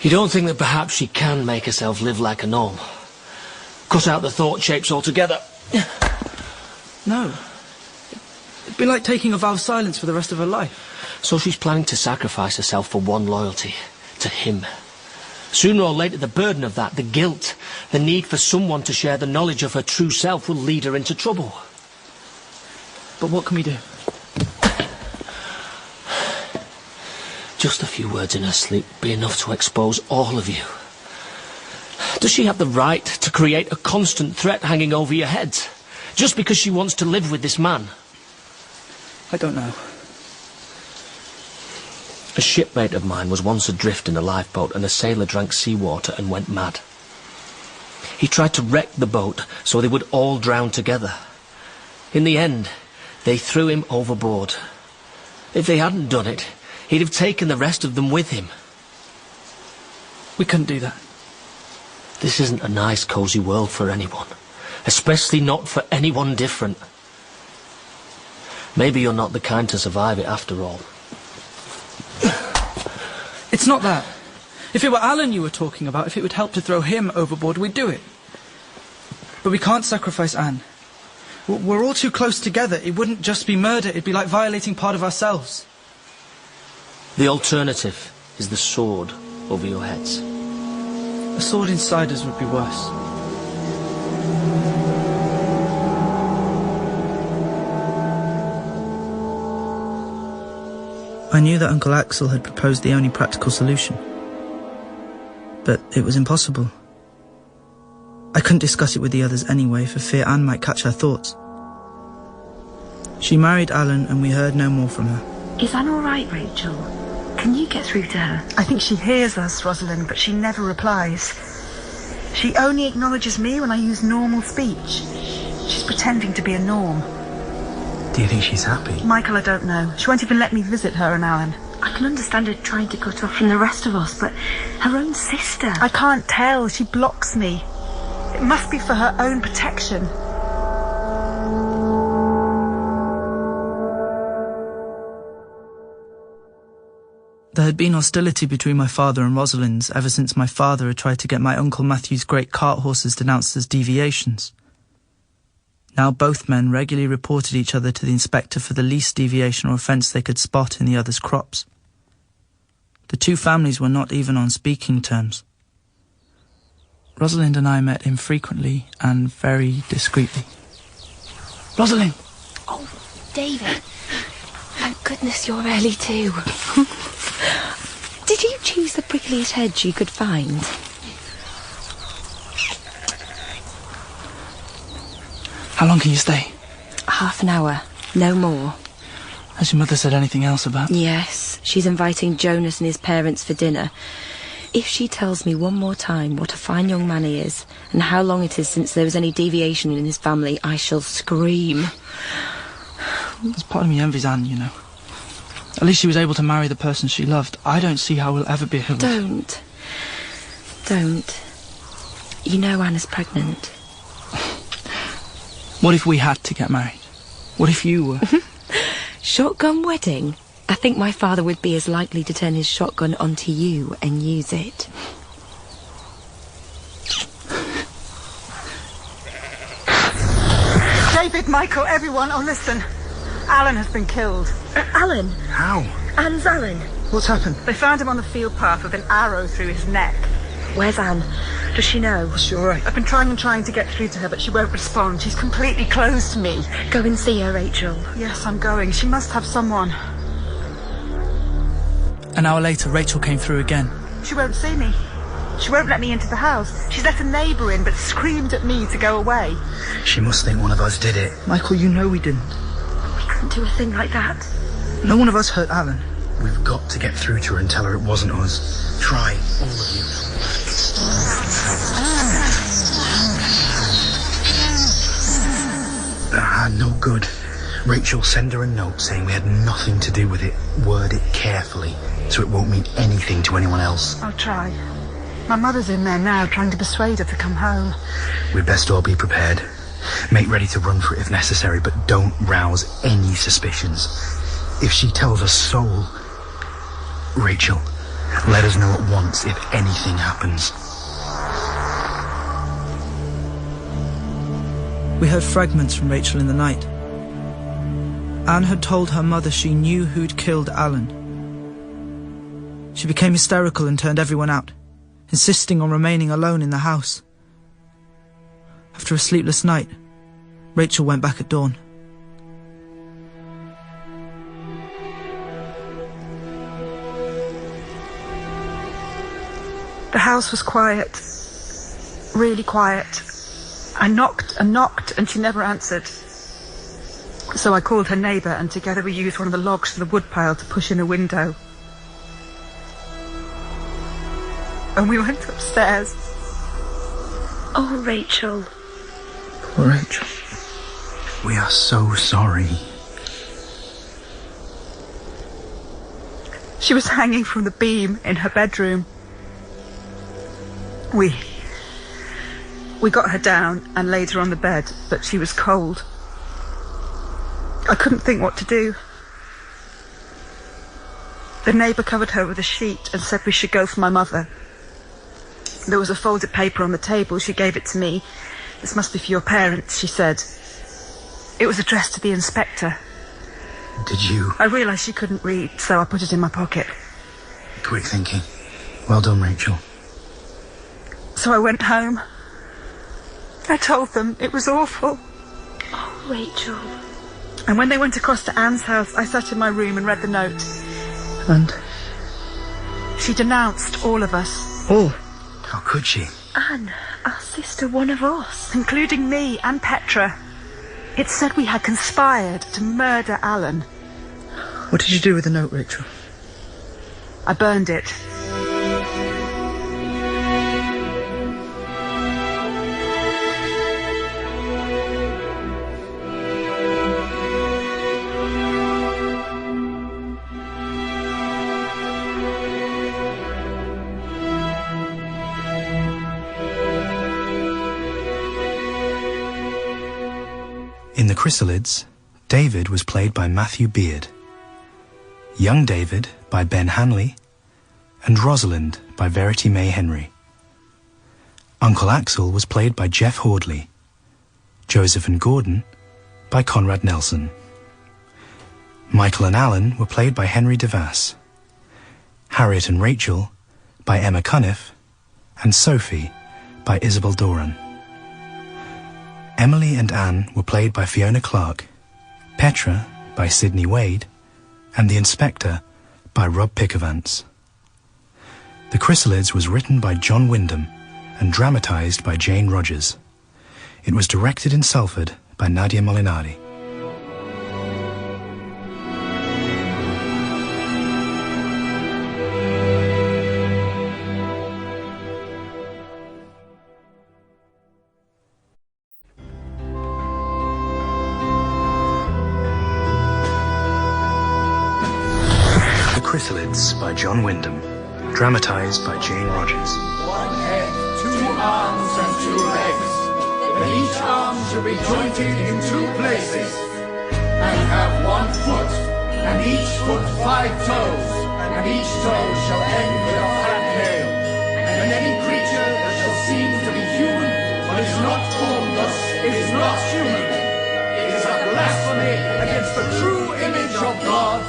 You don't think that perhaps she can make herself live like a norm? Cut out the thought shapes altogether? No. It'd be like taking a vow of silence for the rest of her life. So she's planning to sacrifice herself for one loyalty, to him. Sooner or later, the burden of that, the guilt, the need for someone to share the knowledge of her true self will lead her into trouble. But what can we do? Just a few words in her sleep be enough to expose all of you. Does she have the right to create a constant threat hanging over your heads, just because she wants to live with this man? I don't know. A shipmate of mine was once adrift in a lifeboat and a sailor drank seawater and went mad. He tried to wreck the boat so they would all drown together. In the end, they threw him overboard. If they hadn't done it, he'd have taken the rest of them with him. We couldn't do that. This isn't a nice, cosy world for anyone, especially not for anyone different. Maybe you're not the kind to survive it after all. It's not that. If it were Alan you were talking about, if it would help to throw him overboard, we'd do it. But we can't sacrifice Anne. We're all too close together. It wouldn't just be murder, it'd be like violating part of ourselves. The alternative is the sword over your heads. A sword inside us would be worse. I knew that Uncle Axel had proposed the only practical solution. But it was impossible. I couldn't discuss it with the others anyway, for fear Anne might catch her thoughts. She married Alan, and we heard no more from her. Is Anne all right, Rachel? Can you get through to her? I think she hears us, Rosalind, but she never replies. She only acknowledges me when I use normal speech. She's pretending to be a norm. Do you think she's happy? Michael, I don't know. She won't even let me visit her and Alan. I can understand her trying to cut off from the rest of us, but her own sister... I can't tell. She blocks me. It must be for her own protection. There had been hostility between my father and Rosalind's ever since my father had tried to get my Uncle Matthew's great cart horses denounced as deviations. Now both men regularly reported each other to the inspector for the least deviation or offence they could spot in the other's crops. The two families were not even on speaking terms. Rosalind and I met infrequently and very discreetly. Rosalind! Oh, David. Thank goodness you're early too. Did you choose the prickliest hedge you could find? How long can you stay? Half an hour, no more. Has your mother said anything else about? Yes, she's inviting Jonas and his parents for dinner. If she tells me one more time what a fine young man he is, and how long it is since there was any deviation in his family, I shall scream. There's part of me envies Anne, you know. At least she was able to marry the person she loved. I don't see how we'll ever be able to... Don't. You know Anna's pregnant. What if we had to get married? What if you were? Shotgun wedding? I think my father would be as likely to turn his shotgun onto you and use it. David, Michael, everyone, oh listen. Alan has been killed. Alan? How? Anne's Alan. What's happened? They found him on the field path with an arrow through his neck. Where's Anne? Does she know? Is she all right? I've been trying to get through to her, but she won't respond. She's completely closed to me. Go and see her, Rachel. Yes, I'm going. She must have someone. An hour later, Rachel came through again. She won't see me. She won't let me into the house. She's let a neighbour in, but screamed at me to go away. She must think one of us did it. Michael, you know we didn't. We couldn't do a thing like that. No one of us hurt Alan. We've got to get through to her and tell her it wasn't us. Try, all of you. No good. Rachel, send her a note saying we had nothing to do with it. Word it carefully, so it won't mean anything to anyone else. I'll try. My mother's in there now, trying to persuade her to come home. We'd best all be prepared. Make ready to run for it if necessary, but don't rouse any suspicions. If she tells us soul, Rachel, let us know at once if anything happens. We heard fragments from Rachel in the night. Anne had told her mother she knew who'd killed Alan. She became hysterical and turned everyone out, insisting on remaining alone in the house. After a sleepless night, Rachel went back at dawn. The house was quiet. Really quiet. I knocked and knocked and she never answered. So I called her neighbour and together we used one of the logs from the woodpile to push in a window. And we went upstairs. Oh, Rachel. Poor Rachel. We are so sorry. She was hanging from the beam in her bedroom. We got her down and laid her on the bed, but she was cold. I couldn't think what to do. The neighbour covered her with a sheet and said we should go for my mother. There was a folded paper on the table. She gave it to me. This must be for your parents, she said. It was addressed to the inspector. Did you? I realised she couldn't read, so I put it in my pocket. Quick thinking. Well done, Rachel. So I went home. I told them it was awful. Oh, Rachel. And when they went across to Anne's house, I sat in my room and read the note. And? She denounced all of us. Oh. How could she? Anne, our sister, one of us. Including me and Petra. It said we had conspired to murder Alan. What did you do with the note, Rachel? I burned it. In the Chrysalids, David was played by Matthew Beard, young David by Ben Hanley, and Rosalind by Verity May Henry. Uncle Axel was played by Jeff Hordley, Joseph and Gordon by Conrad Nelson. Michael and Alan were played by Henry DeVass, Harriet and Rachel by Emma Cuniff, and Sophie by Isabel Doran. Emily and Anne were played by Fiona Clark, Petra by Sidney Wade, and the Inspector by Rob Pickavants. The Chrysalids was written by John Wyndham and dramatised by Jane Rogers. It was directed in Salford by Nadia Molinari. Chrysalids by John Wyndham, dramatised by Jane Rogers. One head, 2 arms and 2 legs. And each arm shall be jointed in 2 places, and have 1 foot, and each foot 5 toes, and each toe shall end with a flat nail. And any creature that shall seem to be human, but is not formed thus, is not human. It is a blasphemy against the true image of God.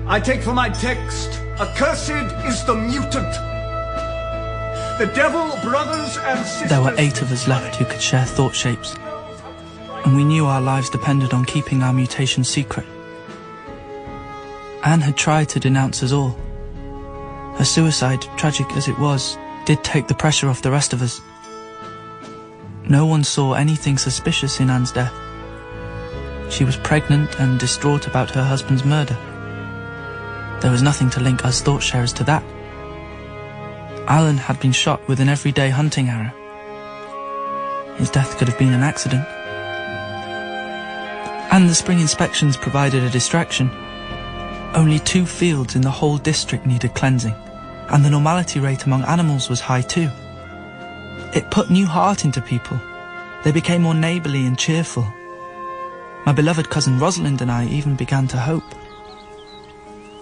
I take for my text, accursed is the mutant. The devil, brothers and sisters... There were 8 of us left who could share thought shapes, and we knew our lives depended on keeping our mutation secret. Anne had tried to denounce us all. Her suicide, tragic as it was, did take the pressure off the rest of us. No one saw anything suspicious in Anne's death. She was pregnant and distraught about her husband's murder. There was nothing to link us thought sharers to that. Alan had been shot with an everyday hunting arrow. His death could have been an accident. And the spring inspections provided a distraction. Only 2 fields in the whole district needed cleansing, and the normality rate among animals was high too. It put new heart into people. They became more neighbourly and cheerful. My beloved cousin Rosalind and I even began to hope.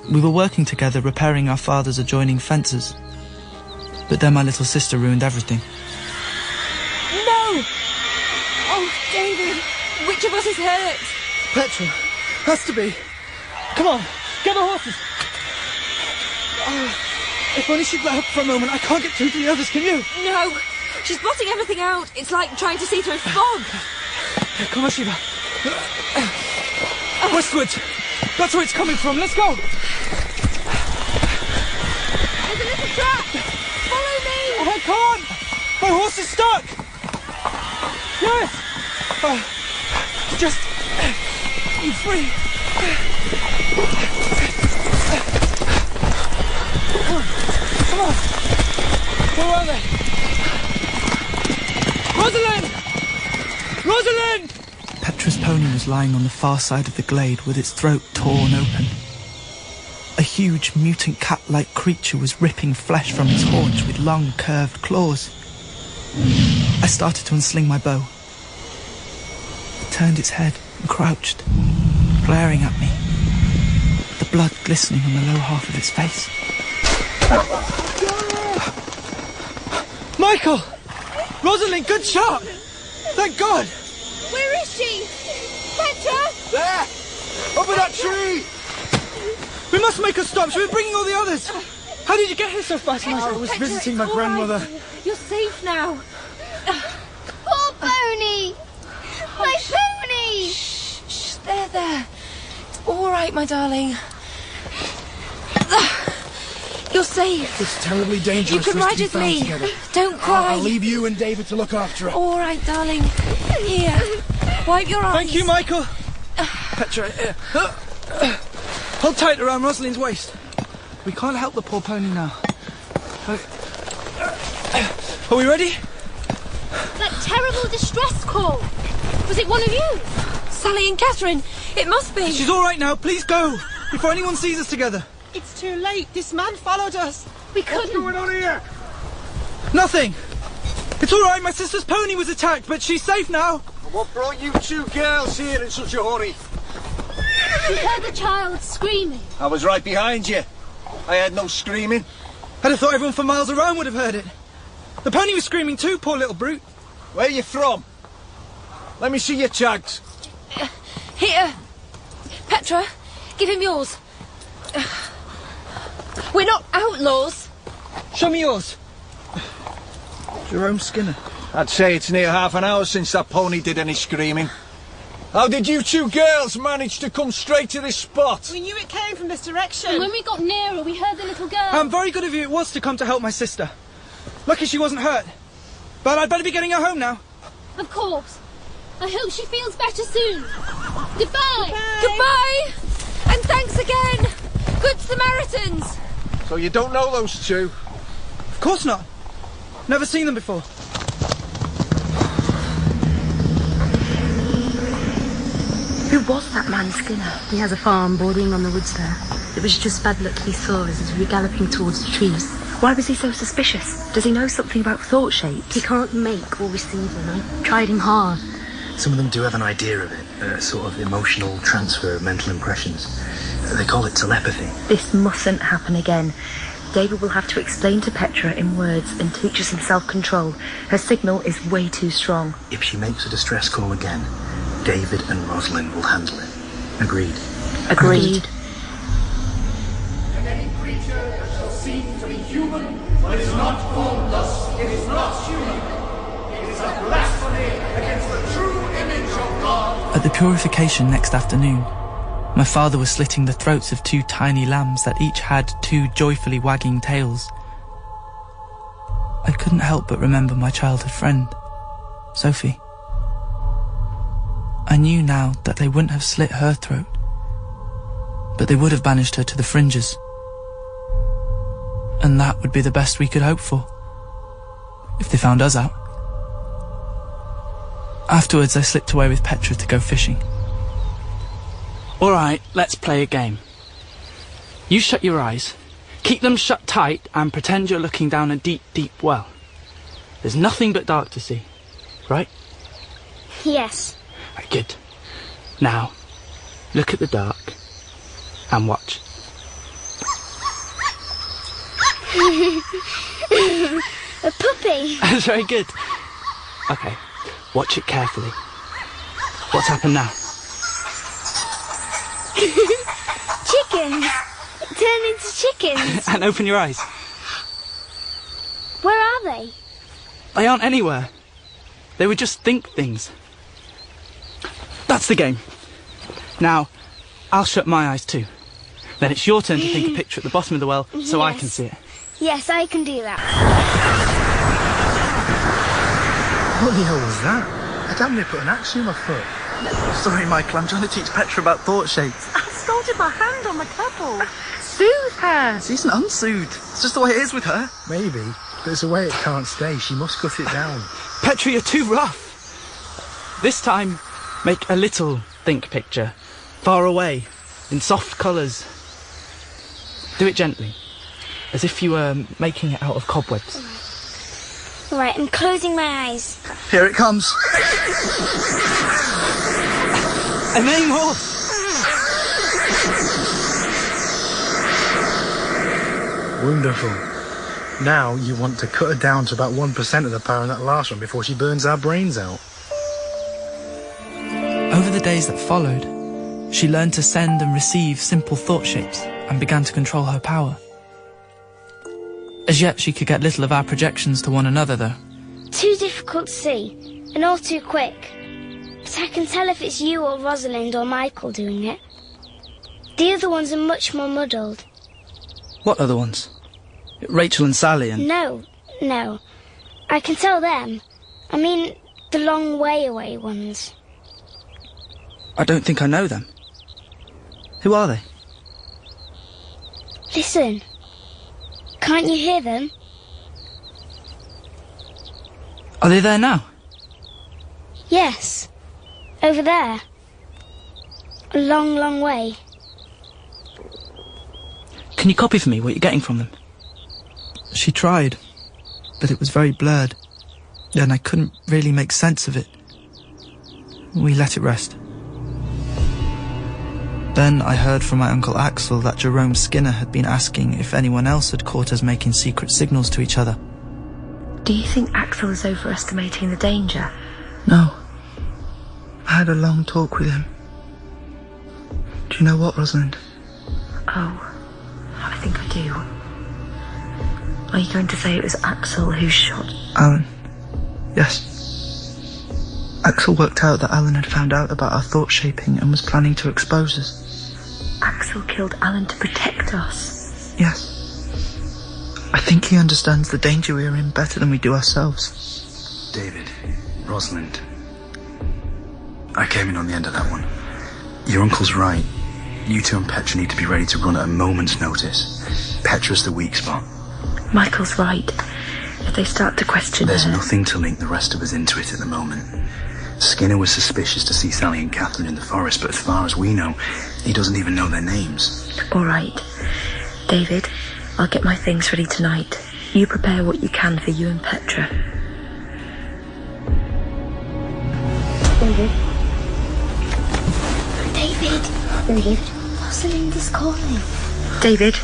We were working together repairing our father's adjoining fences. But then my little sister ruined everything. No! Oh, David, which of us is hurt? Petra, has to be. Come on, get the horses. Oh, if only she'd let up for a moment. I can't get through to the others, can you? No, she's blotting everything out. It's like trying to see through fog. Come on, Shiva. Westwards. That's where it's coming from. Let's go. There's a little trap. Follow me. I can't. My horse is stuck. Yes. Just... I'm free. Come on. Where are they? Rosalind! Rosalind! Petra's pony was lying on the far side of the glade with its throat torn open. A huge, mutant cat-like creature was ripping flesh from its haunch with long, curved claws. I started to unsling my bow. It turned its head and crouched, glaring at me, the blood glistening on the low half of its face. Michael! Rosalind, good shot! Thank God! Where is she? Petra! There! Over that tree! We must make her stop. She was bringing all the others. How did you get here so fast? I was Petra, visiting my it's all grandmother. right. You're safe now. Poor pony! My pony! Shh, there. It's all right, my darling. You're safe. It's terribly dangerous. You can for us ride to be with found me. together. Don't cry. I'll leave you and David to look after her. All right, darling. Here. Wipe your eyes. Thank you, Michael. Petra, here. Hold tight around Rosalind's waist. We can't help the poor pony now. Are we ready? That terrible distress call. Was it one of you? Sally and Catherine. It must be. She's all right now. Please go before anyone sees us together. It's too late. This man followed us. We couldn't. What's going on here? Nothing. It's all right. My sister's pony was attacked, but she's safe now. What brought you two girls here in such a hurry? We heard the child screaming. I was right behind you. I heard no screaming. I'd have thought everyone for miles around would have heard it. The pony was screaming too, poor little brute. Where are you from? Let me see your tags. Here. Petra, give him yours. We're not outlaws. Show me yours. Jerome Skinner. I'd say it's near half an hour since that pony did any screaming. How did you two girls manage to come straight to this spot? We knew it came from this direction. And when we got nearer, we heard the little girl. Very good of you it was to come to help my sister. Lucky she wasn't hurt. But I'd better be getting her home now. Of course. I hope she feels better soon. Goodbye. Goodbye. And thanks again. Good Samaritans. So you don't know those two? Of course not. Never seen them before. Who was that man, Skinner? He has a farm bordering on the woods there. It was just bad luck he saw us as we were galloping towards the trees. Why was he so suspicious? Does he know something about thought shapes? He can't make or receive them. I tried him hard. Some of them do have an idea of it, a sort of emotional transfer of mental impressions. They call it telepathy. This mustn't happen again. David will have to explain to Petra in words and teach us in self-control. Her signal is way too strong. If she makes a distress call again, David and Rosalind will handle it. Agreed. Agreed. And any creature that shall seem to be human, but is not formed thus, it is not human. It is a blasphemy against the true image of God. At the purification next afternoon, my father was slitting the throats of 2 tiny lambs that each had 2 joyfully wagging tails. I couldn't help but remember my childhood friend, Sophie. I knew now that they wouldn't have slit her throat, but they would have banished her to the fringes. And that would be the best we could hope for, if they found us out. Afterwards, I slipped away with Petra to go fishing. All right, let's play a game. You shut your eyes, keep them shut tight, and pretend you're looking down a deep, deep well. There's nothing but dark to see, right? Yes. Right, good. Now, look at the dark and watch. A puppy. That's very good. Okay, watch it carefully. What's happened now? Chickens. Turn into chickens. And open your eyes. Where are they? They aren't anywhere. They would just think things. That's the game. Now, I'll shut my eyes too. Then it's your turn to think a picture at the bottom of the well so I can see it. Yes, I can do that. What the hell was that? I damn near put an axe through my foot. Sorry, Michael, I'm trying to teach Petra about thought shapes. I scalded my hand on the kettle. Soothe her. She isn't unsoothed. It's just the way it is with her. Maybe, but it's a way it can't stay. She must cut it down. Petra, you're too rough. This time, make a little think picture. Far away, in soft colours. Do it gently, as if you were making it out of cobwebs. All right, I'm closing my eyes. Here it comes. A neighing horse. Wonderful. Now you want to cut her down to about 1% of the power in that last one before she burns our brains out. Over the days that followed, she learned to send and receive simple thought shapes and began to control her power. As yet, she could get little of our projections to one another, though. Too difficult to see, and all too quick. But I can tell if it's you or Rosalind or Michael doing it. The other ones are much more muddled. What other ones? Rachel and Sally and... No. I can tell them. I mean, the long way away ones. I don't think I know them. Who are they? Listen. Can't you hear them? Are they there now? Yes. Over there. A long, long way. Can you copy for me what you're getting from them? She tried, but it was very blurred, and I couldn't really make sense of it. We let it rest. Then I heard from my Uncle Axel that Jerome Skinner had been asking if anyone else had caught us making secret signals to each other. Do you think Axel is overestimating the danger? No. I had a long talk with him. Do you know what, Rosalind? Oh, I think I do. Are you going to say it was Axel who shot... Alan. Yes. Axel worked out that Alan had found out about our thought shaping and was planning to expose us. Axel killed Alan to protect us? Yes. I think he understands the danger we are in better than we do ourselves. David, Rosalind. I came in on the end of that one. Your uncle's right. You two and Petra need to be ready to run at a moment's notice. Petra's the weak spot. Michael's right. If they start to question There's her... nothing to link the rest of us into it at the moment. Skinner was suspicious to see Sally and Catherine in the forest, but as far as we know, he doesn't even know their names. All right. David, I'll get my things ready tonight. You prepare what you can for you and Petra. David, Rosalind is calling. David,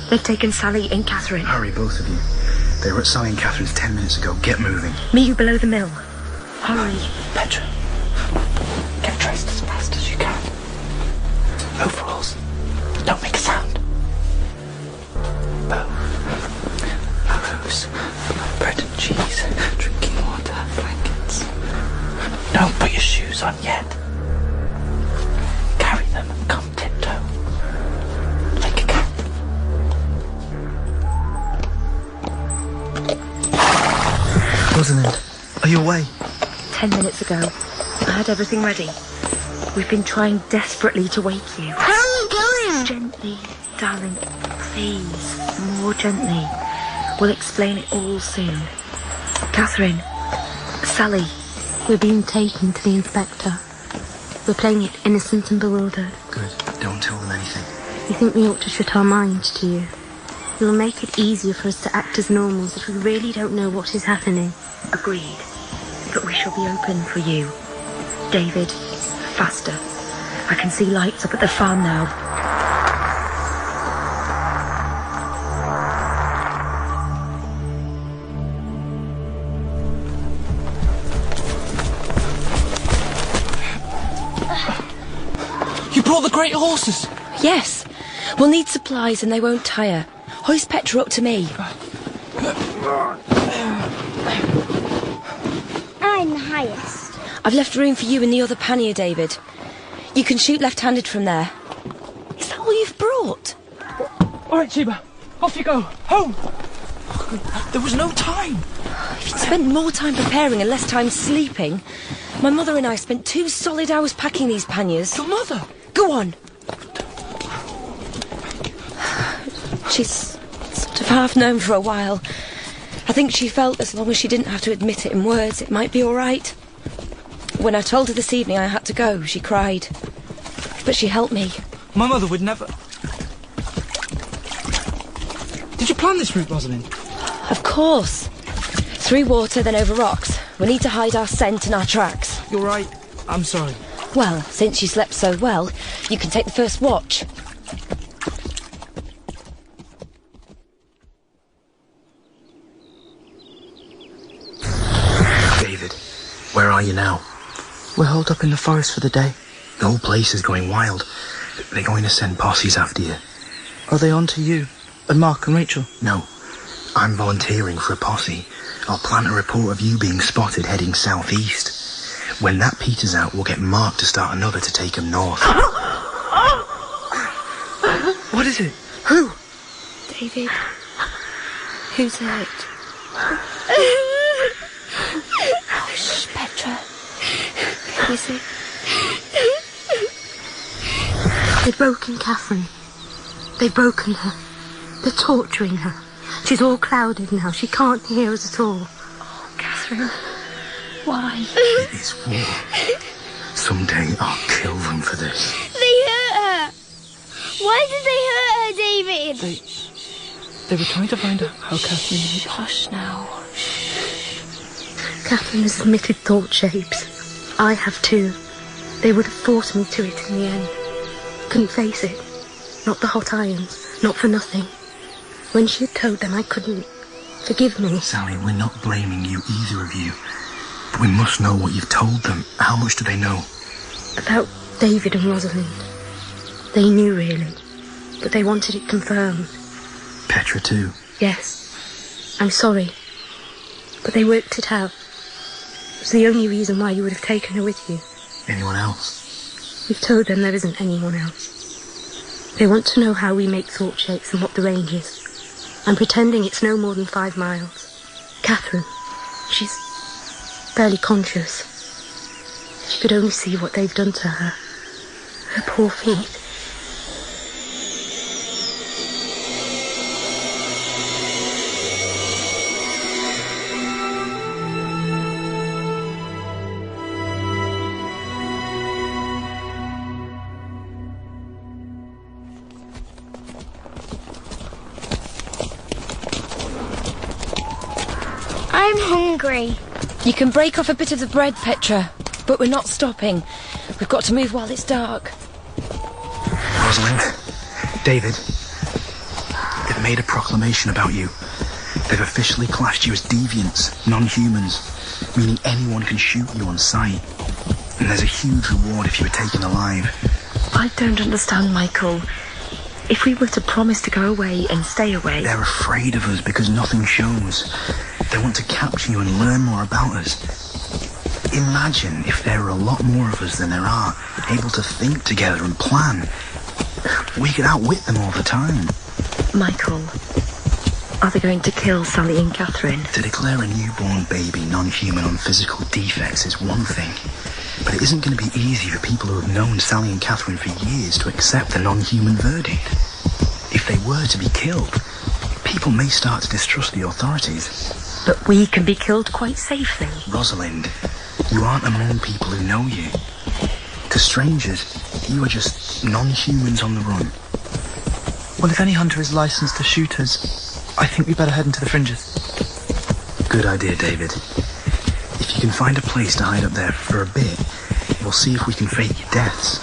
they've taken Sally and Catherine. Hurry, both of you. They were at Sally and Catherine's 10 minutes ago. Get moving. Meet you below the mill. Hurry. Petra, get dressed as fast as you can. Overalls. Don't make a sound. Arrows, bread and cheese, drinking water, blankets. Don't put your shoes on yet. Carry them and come tiptoe. Like a cat. Rosalind, are you away? 10 minutes ago. I had everything ready. We've been trying desperately to wake you. How are you going? Gently, darling. Please, more gently. We'll explain it all soon. Catherine, Sally. We're being taken to the inspector. We're playing it innocent and bewildered. Good. Don't tell them anything. You think we ought to shut our minds to you? It will make it easier for us to act as normals if we really don't know what is happening. Agreed. But we shall be open for you. David, faster. I can see lights up at the farm now. You brought the great horses? Yes. We'll need supplies and they won't tire. Hoist Petra up to me. I'm the highest. I've left room for you in the other pannier, David. You can shoot left-handed from there. Is that all you've brought? All right, Sheba. Off you go. Home. There was no time. If you'd spent more time preparing and less time sleeping. My mother and I spent 2 solid hours packing these panniers. Your mother? Go on. She's sort of half known for a while. I think she felt as long as she didn't have to admit it in words, it might be all right. When I told her this evening I had to go, she cried. But she helped me. My mother would never... Did you plan this route, Rosalind? Of course. Through water, then over rocks. We need to hide our scent and our tracks. You're right. I'm sorry. Well, since you slept so well, you can take the first watch. David, where are you now? We're holed up in the forest for the day. The whole place is going wild. They're going to send posses after you. Are they on to you? And Mark and Rachel? No. I'm volunteering for a posse. I'll plant a report of you being spotted heading southeast. When that peters out, we'll get Mark to start another to take him north. What is it? Who? David. Who's hurt? Shh, Petra. Who is it? They've broken Catherine. They've broken her. They're torturing her. She's all clouded now. She can't hear us at all. Oh, Catherine. Why? It is war. Someday I'll kill them for this. They hurt her. Why did they hurt her, David? They were trying to find out how Catherine... Hush now. Catherine has admitted thought shapes. I have too. They would have forced me to it in the end. Couldn't face it. Not the hot irons. Not for nothing. When she had told them I couldn't. Forgive me. Sally, we're not blaming you, either of you. But we must know what you've told them. How much do they know? About David and Rosalind. They knew, really. But they wanted it confirmed. Petra too? Yes. I'm sorry. But they worked it out. It was the only reason why you would have taken her with you. Anyone else? We've told them there isn't anyone else. They want to know how we make thought shapes and what the range is. I'm pretending it's no more than 5 miles. Catherine, she's barely conscious. If you could only see what they've done to her. Her poor feet. I'm hungry. You can break off a bit of the bread, Petra, but we're not stopping. We've got to move while it's dark. Rosalind, David, they've made a proclamation about you. They've officially classed you as deviants, non-humans, meaning anyone can shoot you on sight. And there's a huge reward if you were taken alive. I don't understand, Michael. If we were to promise to go away and stay away... They're afraid of us because nothing shows. They want to capture you and learn more about us. Imagine if there were a lot more of us than there are, able to think together and plan. We could outwit them all the time. Michael, are they going to kill Sally and Catherine? To declare a newborn baby non-human on physical defects is one thing, but it isn't going to be easy for people who have known Sally and Catherine for years to accept the non-human verdict. If they were to be killed, people may start to distrust the authorities. But we can be killed quite safely. Rosalind, you aren't among people who know you. To strangers, you are just non-humans on the run. Well, if any hunter is licensed to shoot us, I think we better head into the fringes. Good idea, David. If you can find a place to hide up there for a bit, we'll see if we can fake your deaths.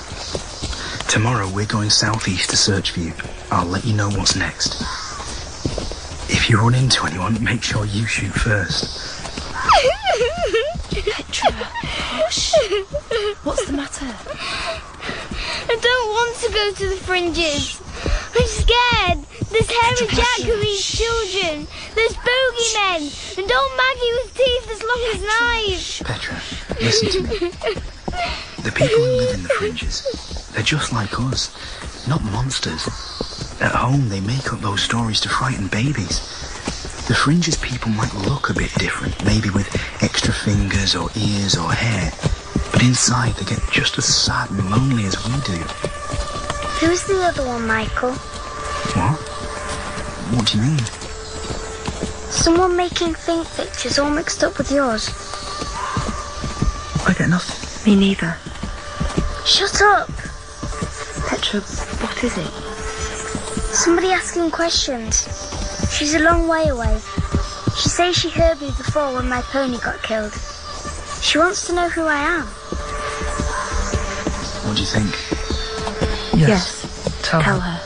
Tomorrow we're going southeast to search for you. I'll let you know what's next. If you run into anyone, make sure you shoot first. Petra, hush. What's the matter? I don't want to go to the fringes. I'm scared. There's Hairy Jack who eats children. There's bogeymen. And old Maggie with teeth as long as knives. Petra, listen to me. The people who live in the fringes, they're just like us. Not monsters. At home, they make up those stories to frighten babies. The fringes people might look a bit different, maybe with extra fingers or ears or hair. But inside, they get just as sad and lonely as we do. Who's the other one, Michael? What? What do you mean? Someone making think pictures all mixed up with yours. I get nothing. Me neither. Shut up! Petra, what is it? Somebody asking questions. She's a long way away. She says she heard me before when my pony got killed. She wants to know who I am. What do you think? Yes. Tell her.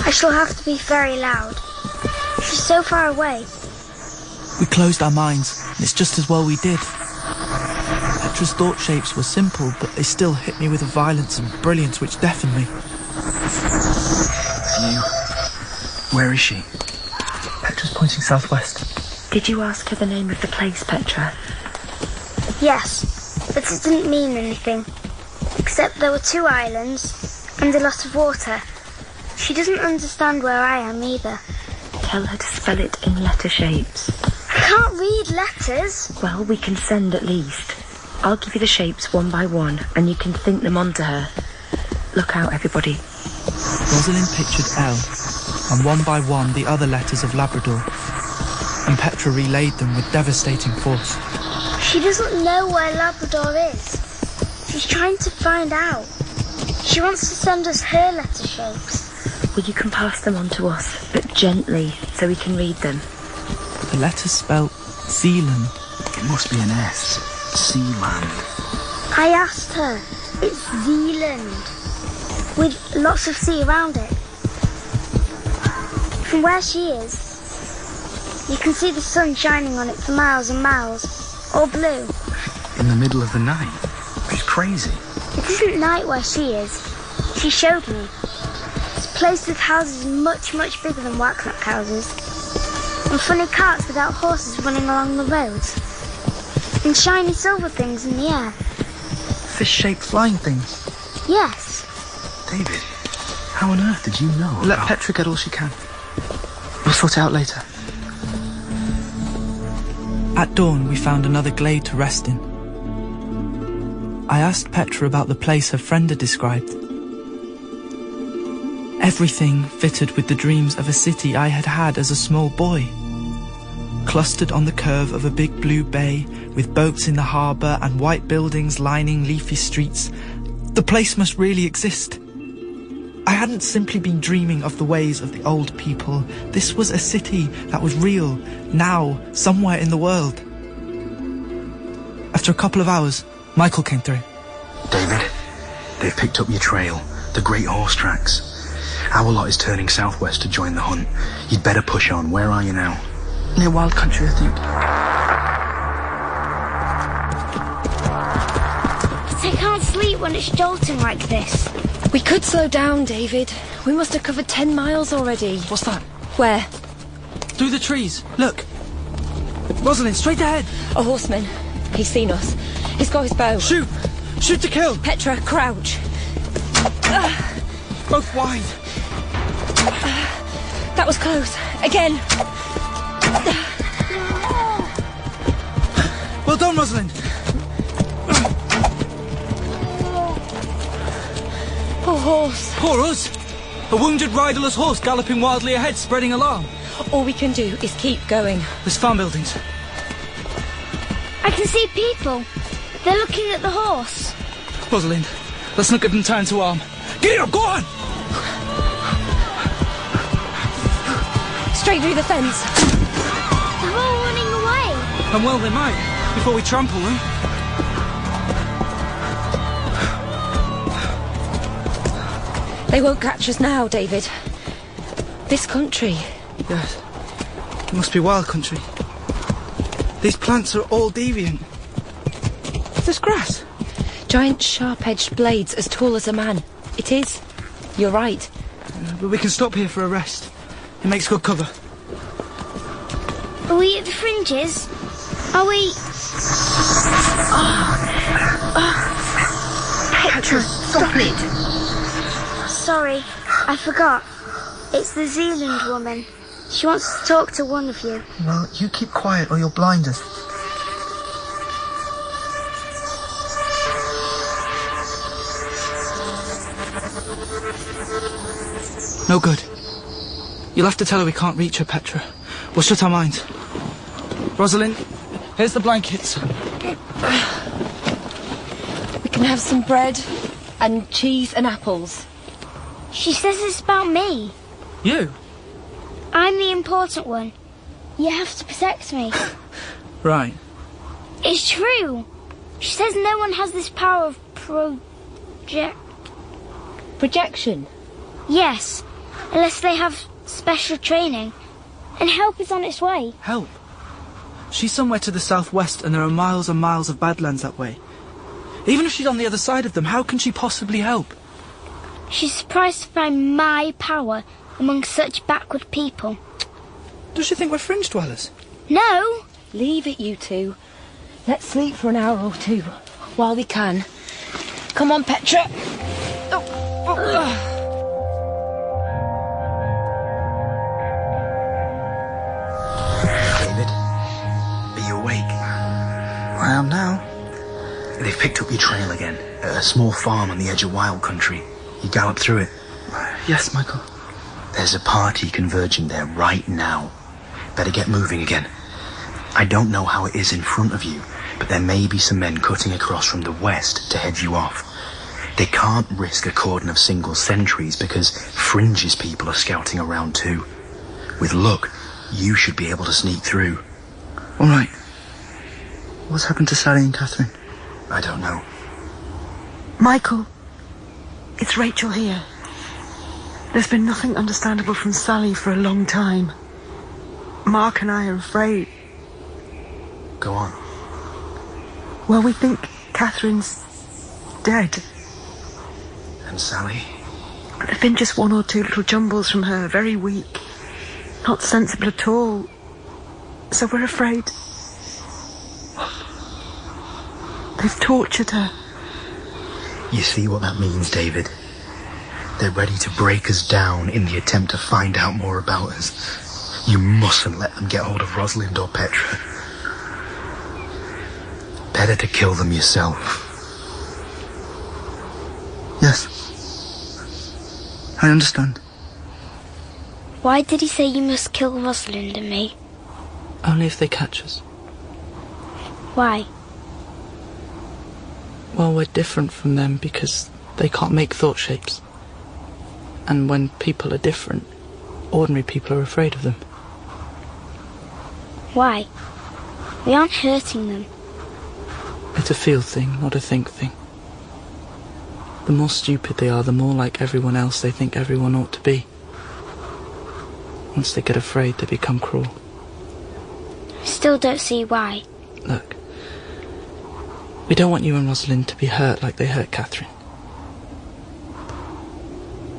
I shall have to be very loud. She's so far away. We closed our minds, and it's just as well we did. Petra's thought shapes were simple, but they still hit me with a violence and brilliance which deafened me. You? Where is she? Petra's pointing southwest. Did you ask her the name of the place, Petra? Yes, but it didn't mean anything. Except there were 2 islands and a lot of water. She doesn't understand where I am either. Tell her to spell it in letter shapes. I can't read letters. Well, we can send at least. I'll give you the shapes one by one, and you can think them onto her. Look out, everybody. Rosalind pictured L, and one by one the other letters of Labrador, and Petra relayed them with devastating force. She doesn't know where Labrador is. She's trying to find out. She wants to send us her letter shapes. Well, you can pass them on to us, but gently, so we can read them. The letters spell Sealand. It must be an S. Sealand. I asked her. It's Zealand, with lots of sea around it. From where she is, you can see the sun shining on it for miles and miles, all blue. In the middle of the night? It's crazy. It isn't night where she is. She showed me. It's a place with houses much, much bigger than wacknook houses. And funny carts without horses running along the roads. And shiny silver things in the air. Fish-shaped flying things? Yes. David, how on earth did you know? Let Petra get all she can. We'll sort it out later. At dawn, we found another glade to rest in. I asked Petra about the place her friend had described. Everything fitted with the dreams of a city I had had as a small boy. Clustered on the curve of a big blue bay, with boats in the harbour and white buildings lining leafy streets, the place must really exist. I hadn't simply been dreaming of the ways of the old people. This was a city that was real, now, somewhere in the world. After a couple of hours, Michael came through. David, they've picked up your trail, the Great Horse Tracks. Our lot is turning southwest to join the hunt. You'd better push on. Where are you now? Near Wild Country, I think. But I can't sleep when it's jolting like this. We could slow down, David. We must have covered 10 miles already. What's that? Where? Through the trees. Look. Rosalind, straight ahead. A horseman. He's seen us. He's got his bow. Shoot! Shoot to kill! Petra, crouch. Both wide. That was close. Again. Well done, Rosalind. Poor horse. Poor us. A wounded riderless horse galloping wildly ahead, spreading alarm. All we can do is keep going. There's farm buildings. I can see people. They're looking at the horse. Rosalind, let's not give them time to arm. Get up, go on! Straight through the fence. They're all running away. And well, they might, before we trample them. They won't catch us now, David. This country. Yes. It must be wild country. These plants are all deviant. There's grass. Giant sharp-edged blades as tall as a man. It is. You're right. But we can stop here for a rest. It makes good cover. Are we at the fringes? Are we... Petra, stop it! Sorry, I forgot. It's the Zealand woman. She wants to talk to one of you. Well, you keep quiet or you'll blind us. No good. You'll have to tell her we can't reach her, Petra. We'll shut our minds. Rosalind, here's the blankets. We can have some bread and cheese and apples. She says it's about me. You? I'm the important one. You have to protect me. Right. It's true. She says no one has this power of projection? Yes, unless they have special training. And help is on its way. Help? She's somewhere to the southwest and there are miles and miles of badlands that way. Even if she's on the other side of them, how can she possibly help? She's surprised to find my power among such backward people. Does she think we're fringe dwellers? No. Leave it, you two. Let's sleep for an hour or two, while we can. Come on, Petra. awake? I am now. They've picked up your trail again, at a small farm on the edge of wild country. You galloped through it. Yes, Michael. There's a party converging there right now. Better get moving again. I don't know how it is in front of you, but there may be some men cutting across from the west to head you off. They can't risk a cordon of single sentries because fringes people are scouting around too. With luck, you should be able to sneak through. All right. What's happened to Sally and Catherine? I don't know. Michael, it's Rachel here. There's been nothing understandable from Sally for a long time. Mark and I are afraid. Go on. Well, we think Catherine's dead. And Sally? There've been just one or two little jumbles from her, very weak. Not sensible at all. So we're afraid. They've tortured her. You see what that means, David? They're ready to break us down in the attempt to find out more about us. You mustn't let them get hold of Rosalind or Petra. Better to kill them yourself. Yes. I understand. Why did he say you must kill Rosalind and me? Only if they catch us. Why? Well, we're different from them because they can't make thought shapes. And when people are different, ordinary people are afraid of them. Why? We aren't hurting them. It's a feel thing, not a think thing. The more stupid they are, the more like everyone else they think everyone ought to be. Once they get afraid, they become cruel. I still don't see why. Look, we don't want you and Rosalind to be hurt like they hurt Catherine.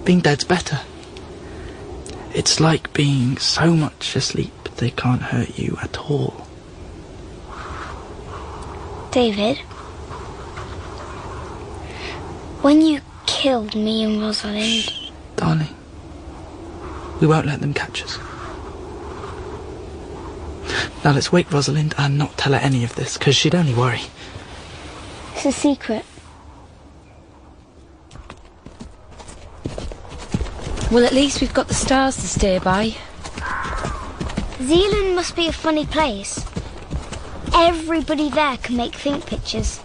Being dead's better. It's like being so much asleep they can't hurt you at all. David, when you killed me and Rosalind... Darling, we won't let them catch us. Now let's wake Rosalind and not tell her any of this, because she'd only worry. It's a secret. Well, at least we've got the stars to steer by. Sealand must be a funny place. Everybody there can make think pictures.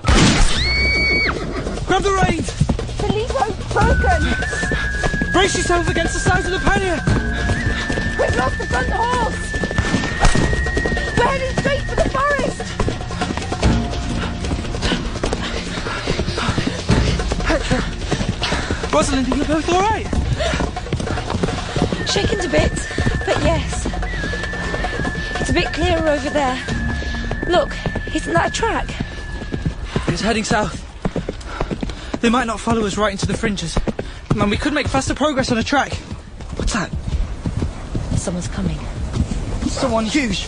Grab the reins! The lead rope's broken! Brace yourself against the sides of the pannier! We've lost the front horse! We're heading straight for the forest! Petra! Rosalind, are you both alright? Shaken a bit, but yes. It's a bit clearer over there. Look, isn't that a track? It's heading south. They might not follow us right into the fringes. Man, we could make faster progress on a track. What's that? Someone's coming. Someone huge.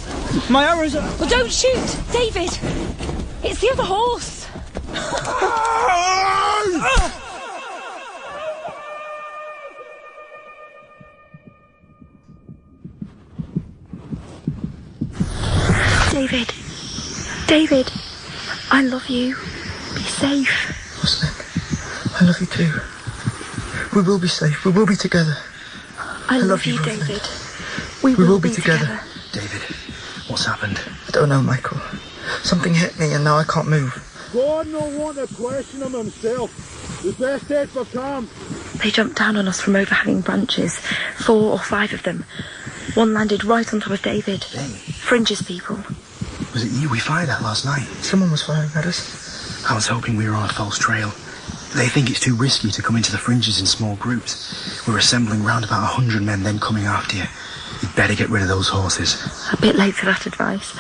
My arrows are... Well, don't shoot, David. It's the other horse. David. David. I love you. Be safe. Rosalind, I love you too. We will be safe. We will be together. I love you, Rosalind. David. We will be together. David, what's happened? I don't know, Michael. Something hit me and now I can't move. God no want to question him himself. The best day for calm. They jumped down on us from overhanging branches. 4 or 5 of them. One landed right on top of David. Fringes people. Was it you we fired at last night? Someone was firing at us. I was hoping we were on a false trail. They think it's too risky to come into the fringes in small groups. We're assembling round about 100 men, then coming after you. You'd better get rid of those horses. A bit late for that advice.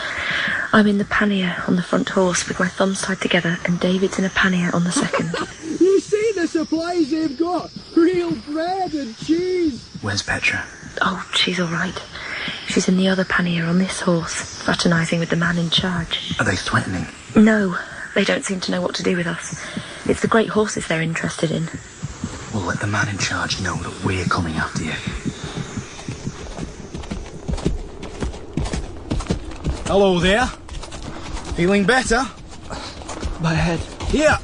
I'm in the pannier on the front horse with my thumbs tied together, and David's in a pannier on the second. You see the supplies they've got? Real bread and cheese. Where's Petra? Oh, she's all right. She's in the other pannier on this horse, fraternising with the man in charge. Are they threatening? No, they don't seem to know what to do with us. It's the great horses they're interested in. We'll let the man in charge know that we're coming after you. Hello there. Feeling better? My head. Here,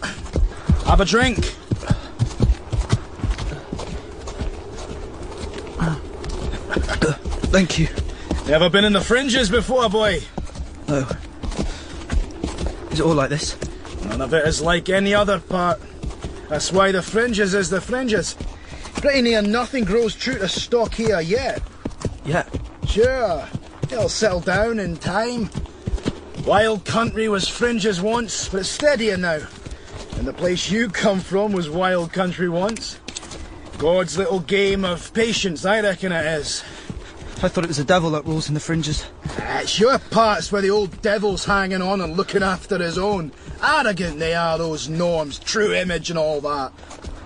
have a drink. Thank you. You ever been in the fringes before, boy? No. Is it all like this? None of it is like any other part. That's why the fringes is the fringes. Pretty near nothing grows true to stock here yet. Yeah. Sure, it'll settle down in time. Wild country was fringes once, but it's steadier now. And the place you come from was wild country once. God's little game of patience, I reckon it is. I thought it was the devil that rules in the fringes. It's your parts where the old devil's hanging on and looking after his own. Arrogant they are, those norms, true image and all that.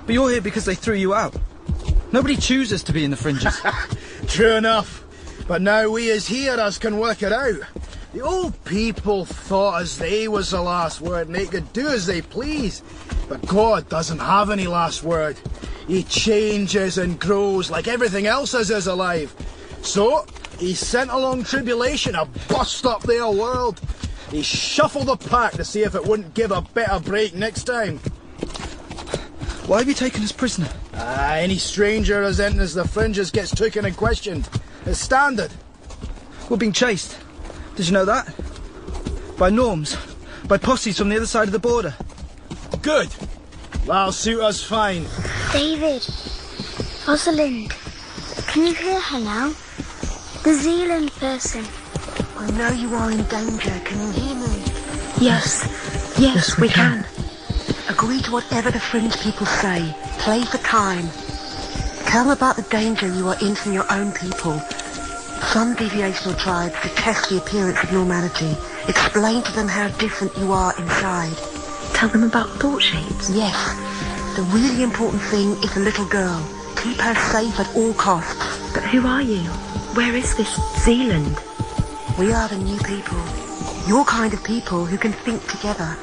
But you're here because they threw you out. Nobody chooses to be in the fringes. True enough. But now we as hearers can work it out. The old people thought as they was the last word and they could do as they please. But God doesn't have any last word. He changes and grows like everything else is alive. So, he sent along Tribulation to bust up their world. He shuffled the pack to see if it wouldn't give a better break next time. Why have you taken us prisoner? Any stranger as enters the fringes gets taken and questioned. It's standard. We're being chased. Did you know that? By norms. By posses from the other side of the border. Good. That'll suit us fine. David. Rosalind. Can you hear her now? The Sealand person. I know you are in danger. Can you hear me? Yes, we can. Agree to whatever the fringe people say. Play for time. Tell them about the danger you are in from your own people. Some deviational tribes detest the appearance of normality. Explain to them how different you are inside. Tell them about thought shapes? Yes. The really important thing is the little girl. Keep her safe at all costs. But who are you? Where is this Sealand? We are the new people. Your kind of people who can think together.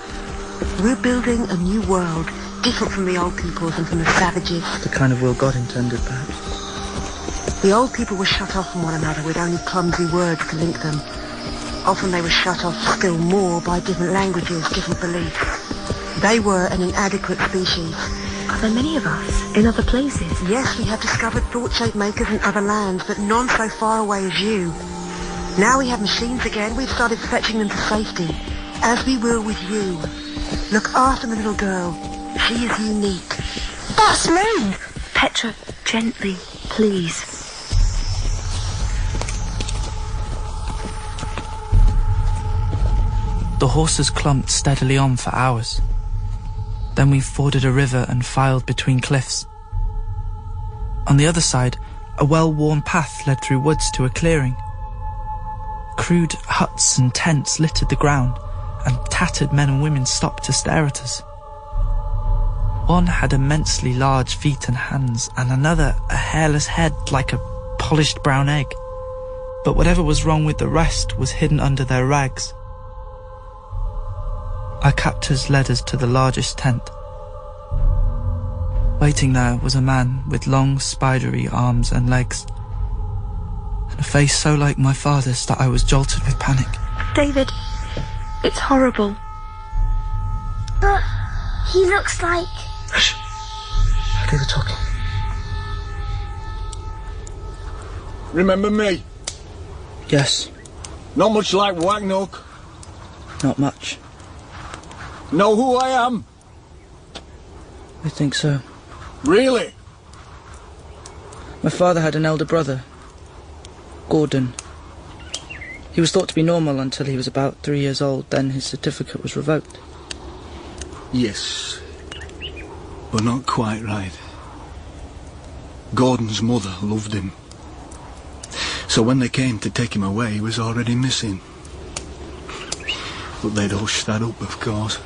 We're building a new world, different from the old peoples and from the savages. The kind of will God intended, perhaps. The old people were shut off from one another with only clumsy words to link them. Often they were shut off still more by different languages, different beliefs. They were an inadequate species. Are there many of us in other places? Yes, we have discovered thought shape makers in other lands, but none so far away as you. Now we have machines again, we've started fetching them to safety, as we will with you. Look after the little girl. She is unique. That's me! Petra, gently, please. The horses clumped steadily on for hours. Then we forded a river and filed between cliffs. On the other side, a well-worn path led through woods to a clearing. Crude huts and tents littered the ground, and tattered men and women stopped to stare at us. One had immensely large feet and hands, and another a hairless head like a polished brown egg. But whatever was wrong with the rest was hidden under their rags. Our captors led us to the largest tent. Waiting there was a man with long, spidery arms and legs, and a face so like my father's that I was jolted with panic. David, it's horrible. But he looks like... Hush. Okay, they're talking. Remember me? Yes. Not much like wacknook. Not much. Know who I am? I think so. Really? My father had an elder brother, Gordon. He was thought to be normal until he was about 3 years old, then his certificate was revoked. Yes, but not quite right. Gordon's mother loved him. So when they came to take him away, he was already missing. But they'd hush that up, of course.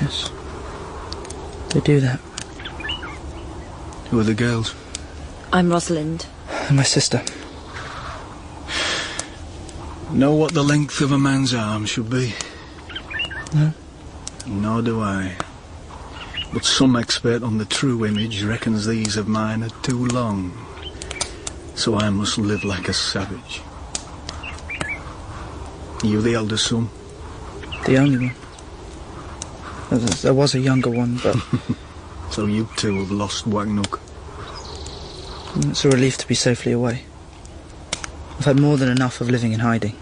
Yes, they do that. Who are the girls? I'm Rosalind. And my sister. Know what the length of a man's arm should be? No. Nor do I. But some expert on the true image reckons these of mine are too long. So I must live like a savage. You the elder son? The only one. There was a younger one, but... So you two have lost wacknook. It's a relief to be safely away. I've had more than enough of living in hiding.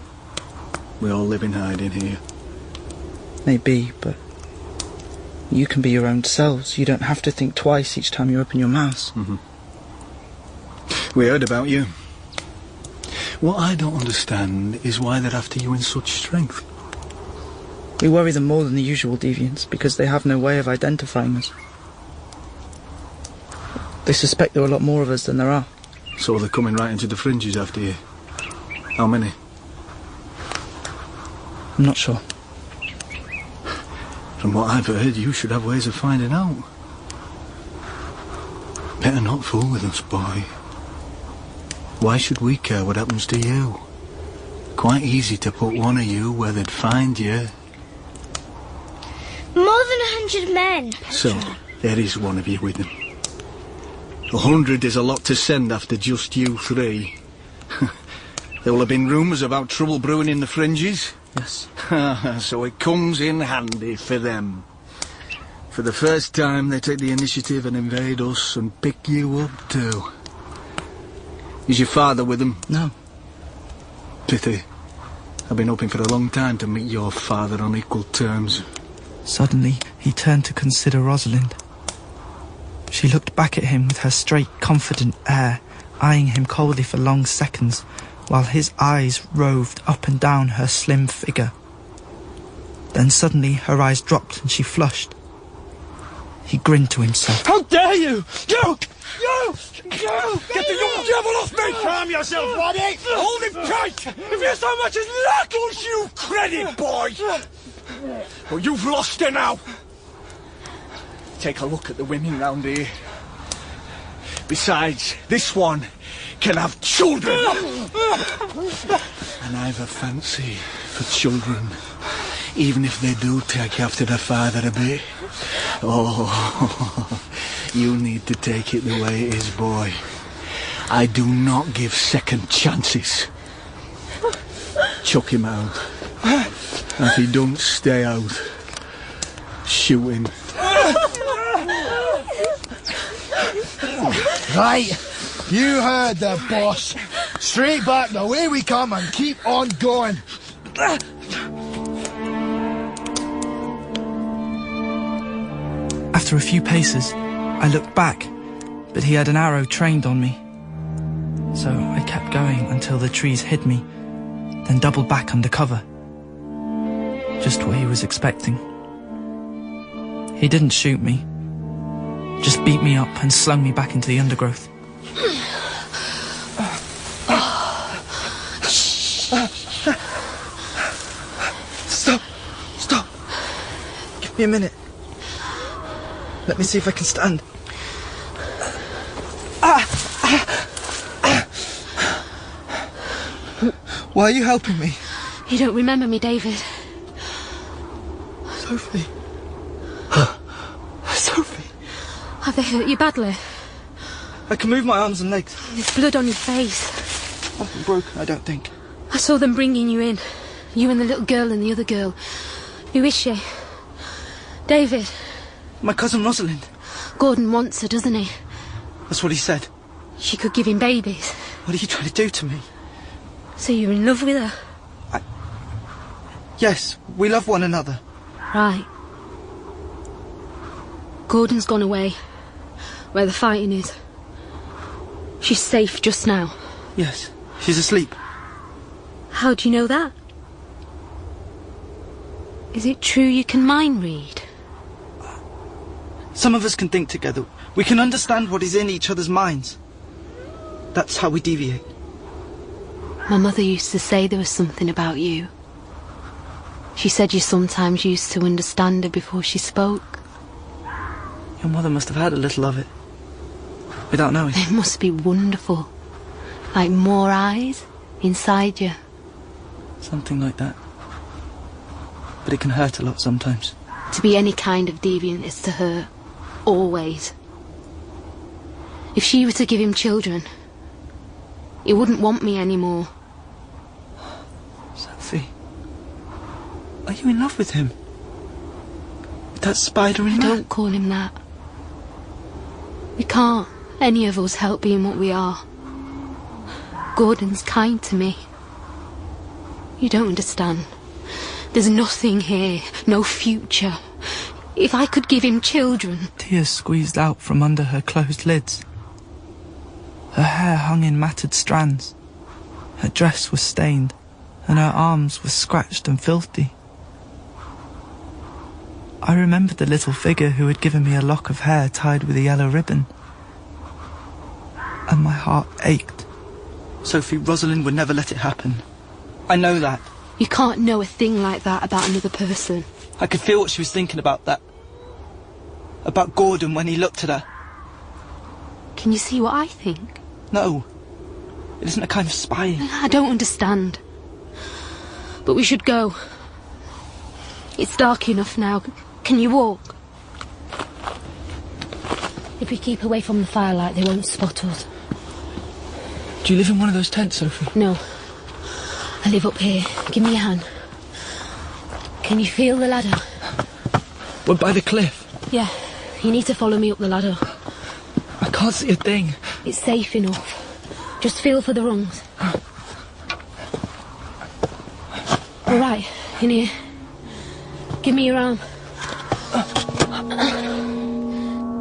We all live in hiding here. Maybe, but... You can be your own selves. You don't have to think twice each time you open your mouths. Mm-hmm. We heard about you. What I don't understand is why they're after you in such strength. We worry them more than the usual deviants, because they have no way of identifying us. They suspect there are a lot more of us than there are. So they're coming right into the fringes after you? How many? I'm not sure. From what I've heard, you should have ways of finding out. Better not fool with us, boy. Why should we care what happens to you? Quite easy to put one of you where they'd find you. More than 100 men. So, there is one of you with them. 100 is a lot to send after just you three. There will have been rumours about trouble brewing in the fringes. Yes. So it comes in handy for them. For the first time, they take the initiative and invade us and pick you up too. Is your father with them? No. Pity. I've been hoping for a long time to meet your father on equal terms. Suddenly, he turned to consider Rosalind. She looked back at him with her straight, confident air, eyeing him coldly for long seconds, while his eyes roved up and down her slim figure. Then suddenly her eyes dropped and she flushed. He grinned to himself. How dare you! You! Get the young devil off me! Calm yourself, Waddy! Hold him tight! If you so much as knuckles, you credit, boy! Well, you've lost her now! Take a look at the women round here. Besides, this one can have children! And I've a fancy for children, even if they do take after their father a bit. Oh, you need to take it the way it is, boy. I do not give second chances. Chuck him out. And if he don't stay out, shoot him. Right, you heard the boss. Straight back the way we come and keep on going. After a few paces, I looked back, but he had an arrow trained on me. So I kept going until the trees hid me, then doubled back under cover. Just what he was expecting. He didn't shoot me, just beat me up and slung me back into the undergrowth. Stop. Give me a minute. Let me see if I can stand. Why are you helping me? You don't remember me, David. Sophie. Sophie. Have they hurt you badly? I can move my arms and legs. There's blood on your face. Nothing broken, I don't think. I saw them bringing you in. You and the little girl and the other girl. Who is she? David. My cousin Rosalind. Gordon wants her, doesn't he? That's what he said. She could give him babies. What are you trying to do to me? So you're in love with her? Yes, we love one another. Right. Gordon's gone away, where the fighting is. She's safe just now. Yes, she's asleep. How do you know that? Is it true you can mind read? Some of us can think together. We can understand what is in each other's minds. That's how we deviate. My mother used to say there was something about you. She said you sometimes used to understand her before she spoke. Your mother must have had a little of it, without knowing. It must be wonderful. Like more eyes inside you. Something like that. But it can hurt a lot sometimes. To be any kind of deviant is to hurt. Always. If she were to give him children, he wouldn't want me anymore. Sophie. Are you in love with him? That spider in there? Don't call him that. We can't, any of us, help being what we are. Gordon's kind to me. You don't understand. There's nothing here, no future. If I could give him children... Tears squeezed out from under her closed lids. Her hair hung in matted strands. Her dress was stained, and her arms were scratched and filthy. I remembered the little figure who had given me a lock of hair tied with a yellow ribbon. And my heart ached. Sophie, Rosalind would never let it happen. I know that. You can't know a thing like that about another person. I could feel what she was thinking about that. About Gordon when he looked at her. Can you see what I think? No. It isn't a kind of spying. I don't understand. But we should go. It's dark enough now. Can you walk? If we keep away from the firelight, they won't spot us. Do you live in one of those tents, Sophie? No. I live up here. Give me a hand. Can you feel the ladder? We're by the cliff. Yeah. You need to follow me up the ladder. I can't see a thing. It's safe enough. Just feel for the rungs. All right. In here. Give me your arm.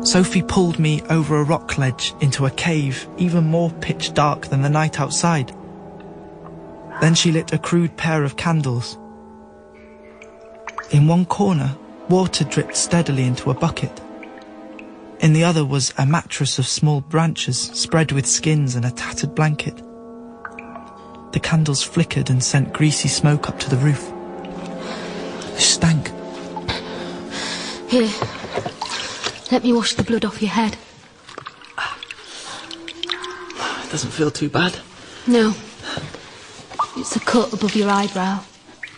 Sophie pulled me over a rock ledge into a cave even more pitch dark than the night outside. Then she lit a crude pair of candles. In one corner, water dripped steadily into a bucket. In the other was a mattress of small branches spread with skins and a tattered blanket. The candles flickered and sent greasy smoke up to the roof. It stank. Here. Let me wash the blood off your head. It doesn't feel too bad. No. It's a cut above your eyebrow.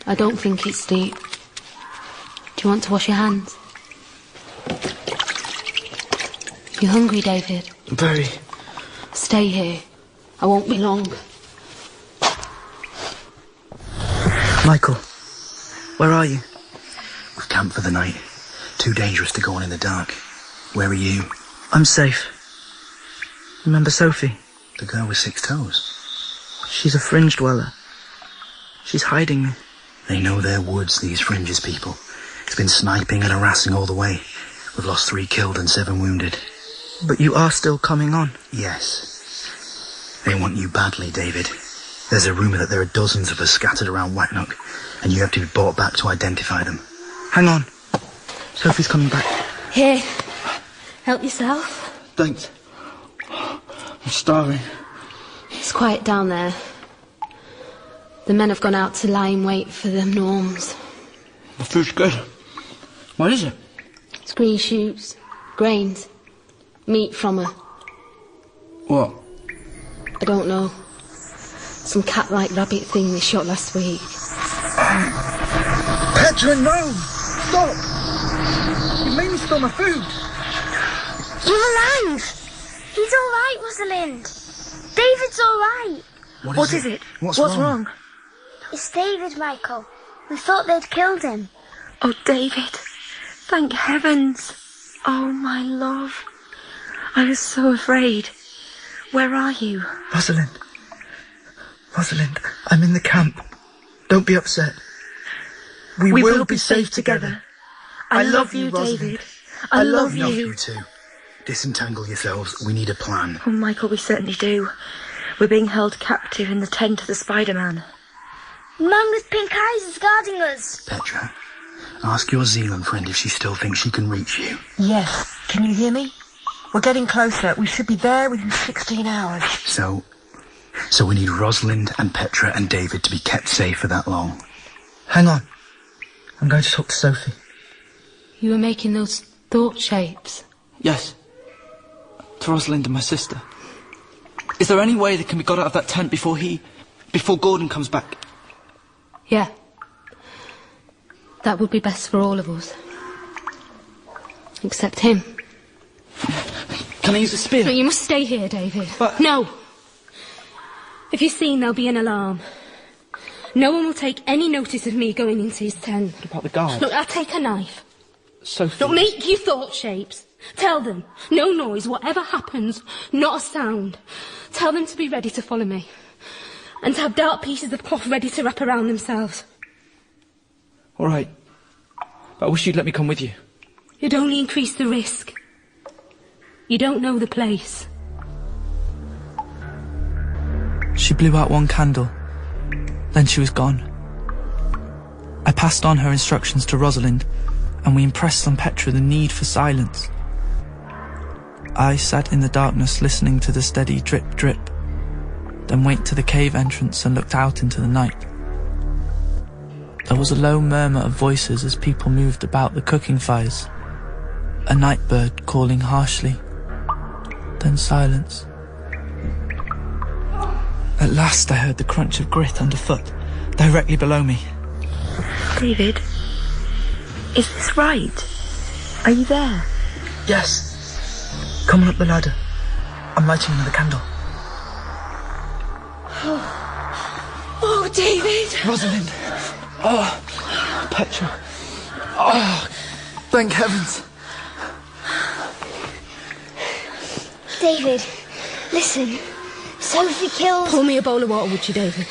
I don't think it's deep. Do you want to wash your hands? You hungry, David? Very. Stay here. I won't be long. Michael, where are you? We've camped for the night. Too dangerous to go on in the dark. Where are you? I'm safe. Remember Sophie? The girl with 6 toes. She's a fringe dweller. She's hiding me. They know their woods, these fringes people. It's been sniping and harassing all the way. We've lost 3 killed and 7 wounded. But you are still coming on? Yes. They want you badly, David. There's a rumour that there are dozens of us scattered around Wacknook, and you have to be brought back to identify them. Hang on. Sophie's coming back. Here. Help yourself. Thanks. I'm starving. It's quiet down there. The men have gone out to lie in wait for the norms. The food's good. What is it? It's green shoots, grains, meat from her. What? I don't know. Some cat-like rabbit thing they shot last week. Petra, no! Stop! You made me spill my food. You're alive! He's all right, Rosalind. David's all right. What is it? What's wrong? It's David, Michael. We thought they'd killed him. Oh, David. Thank heavens. Oh, my love. I was so afraid. Where are you? Rosalind. Rosalind, I'm in the camp. Don't be upset. We will be safe together. I love you, David. I love you. Love you too. Disentangle yourselves. We need a plan. Oh, Michael, we certainly do. We're being held captive in the tent of the Spider-Man. The man with pink eyes is guarding us. Petra, ask your Sealand friend if she still thinks she can reach you. Yes. Can you hear me? We're getting closer. We should be there within 16 hours. So we need Rosalind and Petra and David to be kept safe for that long. Hang on. I'm going to talk to Sophie. You were making those thought shapes? Yes. To Rosalind and my sister. Is there any way they can be got out of that tent before Gordon comes back? Yeah. That would be best for all of us. Except him. Can I use a spear? No, you must stay here, David. But... No! If you're seen, there'll be an alarm. No one will take any notice of me going into his tent. What about the guard? Look, I'll take a knife. Sophie. Look, make your thought shapes. Tell them, no noise, whatever happens, not a sound. Tell them to be ready to follow me. And to have dark pieces of cloth ready to wrap around themselves. All right. But I wish you'd let me come with you. You'd only increase the risk. You don't know the place. She blew out one candle. Then she was gone. I passed on her instructions to Rosalind, and we impressed on Petra the need for silence. I sat in the darkness listening to the steady drip drip, then went to the cave entrance and looked out into the night. There was a low murmur of voices as people moved about the cooking fires. A night bird calling harshly. Then silence. At last I heard the crunch of grit underfoot, directly below me. David, is this right? Are you there? Yes. Come on up the ladder. I'm lighting another candle. Oh, David! Rosalind! Oh, Petra. Oh, thank heavens. David, listen. Sophie killed... Pour me a bowl of water, would you, David?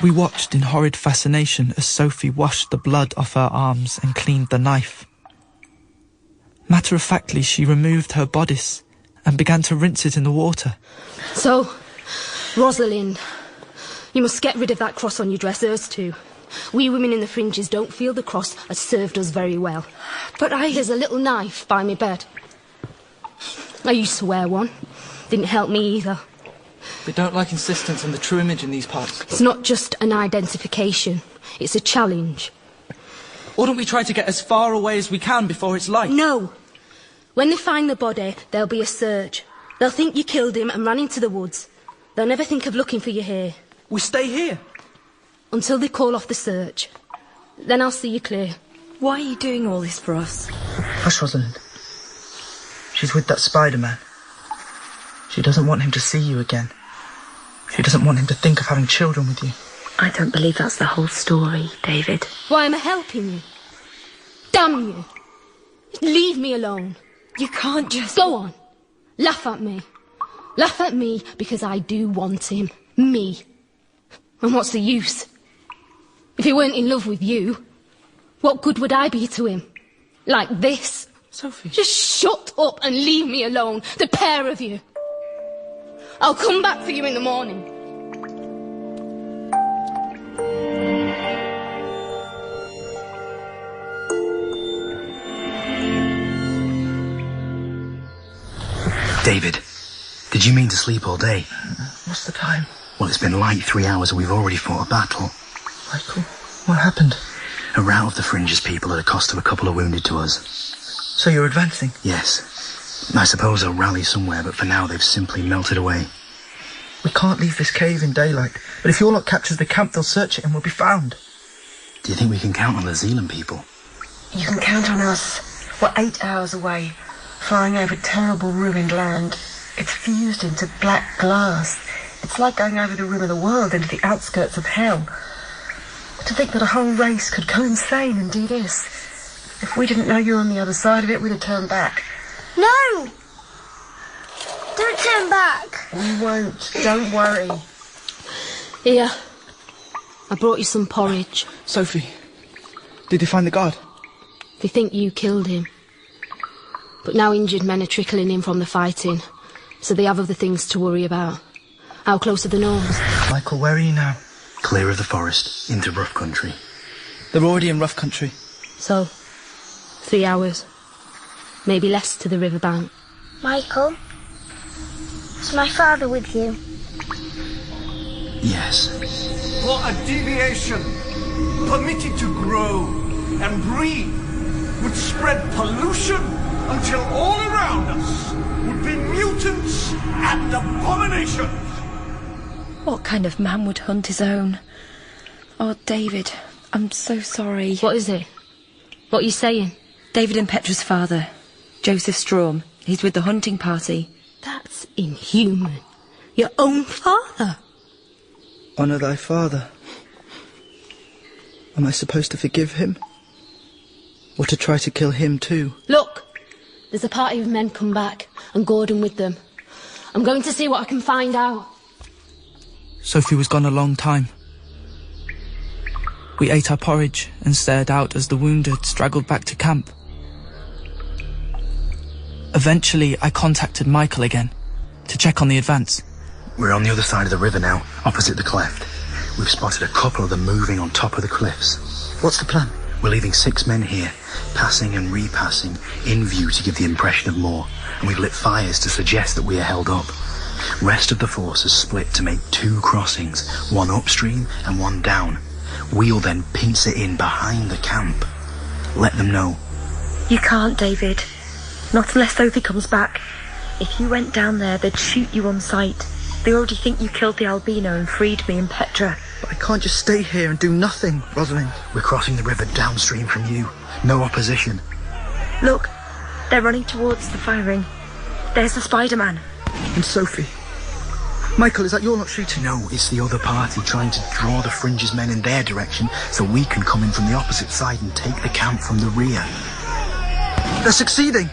We watched in horrid fascination as Sophie washed the blood off her arms and cleaned the knife. Matter-of-factly, she removed her bodice and began to rinse it in the water. So, Rosalind, you must get rid of that cross on your dress, hers too. We women in the fringes don't feel the cross has served us very well. But there's a little knife by my bed. I used to wear one. Didn't help me either. They don't like insistence on the true image in these parts. It's not just an identification. It's a challenge. Or don't we try to get as far away as we can before it's light? No. When they find the body, there'll be a search. They'll think you killed him and ran into the woods. They'll never think of looking for you here. We stay here. Until they call off the search. Then I'll see you clear. Why are you doing all this for us? Hush, Rosalind. She's with that Spider-Man. She doesn't want him to see you again. She doesn't want him to think of having children with you. I don't believe that's the whole story, David. Why am I helping you? Damn you. Leave me alone. You can't just... Go on. Laugh at me. Laugh at me because I do want him. Me. And what's the use? If he weren't in love with you, what good would I be to him? Like this? Sophie. Just shut up and leave me alone, the pair of you. I'll come back for you in the morning. David, did you mean to sleep all day? What's the time? Well, it's been like 3 hours and we've already fought a battle. Michael, what happened? A rout of the fringes people at a cost of a couple of wounded to us. So you're advancing? Yes. I suppose they'll rally somewhere, but for now they've simply melted away. We can't leave this cave in daylight, but if your lot captures the camp, they'll search it and we'll be found. Do you think we can count on the Sealand people? You can count on us. We're 8 hours away, flying over terrible ruined land. It's fused into black glass. It's like going over the rim of the world into the outskirts of hell. To think that a whole race could go insane and do this. If we didn't know you were on the other side of it, we'd have turned back. No! Don't turn back. We won't. Don't worry. Here. I brought you some porridge. Sophie, did you find the guard? They think you killed him. But now injured men are trickling in from the fighting, so they have other things to worry about. How close are the Norms? Michael, where are you now? Clear of the forest, into rough country. They're already in rough country. So, 3 hours. Maybe less to the riverbank. Michael? Is my father with you? Yes. For a deviation, permitted to grow and breathe, would spread pollution until all around us would be mutants and abominations. What kind of man would hunt his own? Oh, David, I'm so sorry. What is it? What are you saying? David and Petra's father, Joseph Strom. He's with the hunting party. That's inhuman. Your own father? Honour thy father. Am I supposed to forgive him? Or to try to kill him too? Look! There's a party of men come back, and Gordon with them. I'm going to see what I can find out. Sophie was gone a long time. We ate our porridge and stared out as the wounded straggled back to camp. Eventually, I contacted Michael again to check on the advance. We're on the other side of the river now, opposite the cleft. We've spotted a couple of them moving on top of the cliffs. What's the plan? We're leaving 6 men here, passing and repassing, in view to give the impression of more, and we've lit fires to suggest that we are held up. Rest of the force is split to make 2 crossings, one upstream and one down. We'll then pincer in behind the camp. Let them know. You can't, David. Not unless Sophie comes back. If you went down there, they'd shoot you on sight. They already think you killed the albino and freed me and Petra. But I can't just stay here and do nothing, Rosalind. We're crossing the river downstream from you. No opposition. Look, they're running towards the firing. There's the Spider-Man. And Sophie. Michael, is that you're not shooting? No, it's the other party trying to draw the fringes men in their direction so we can come in from the opposite side and take the camp from the rear. They're succeeding.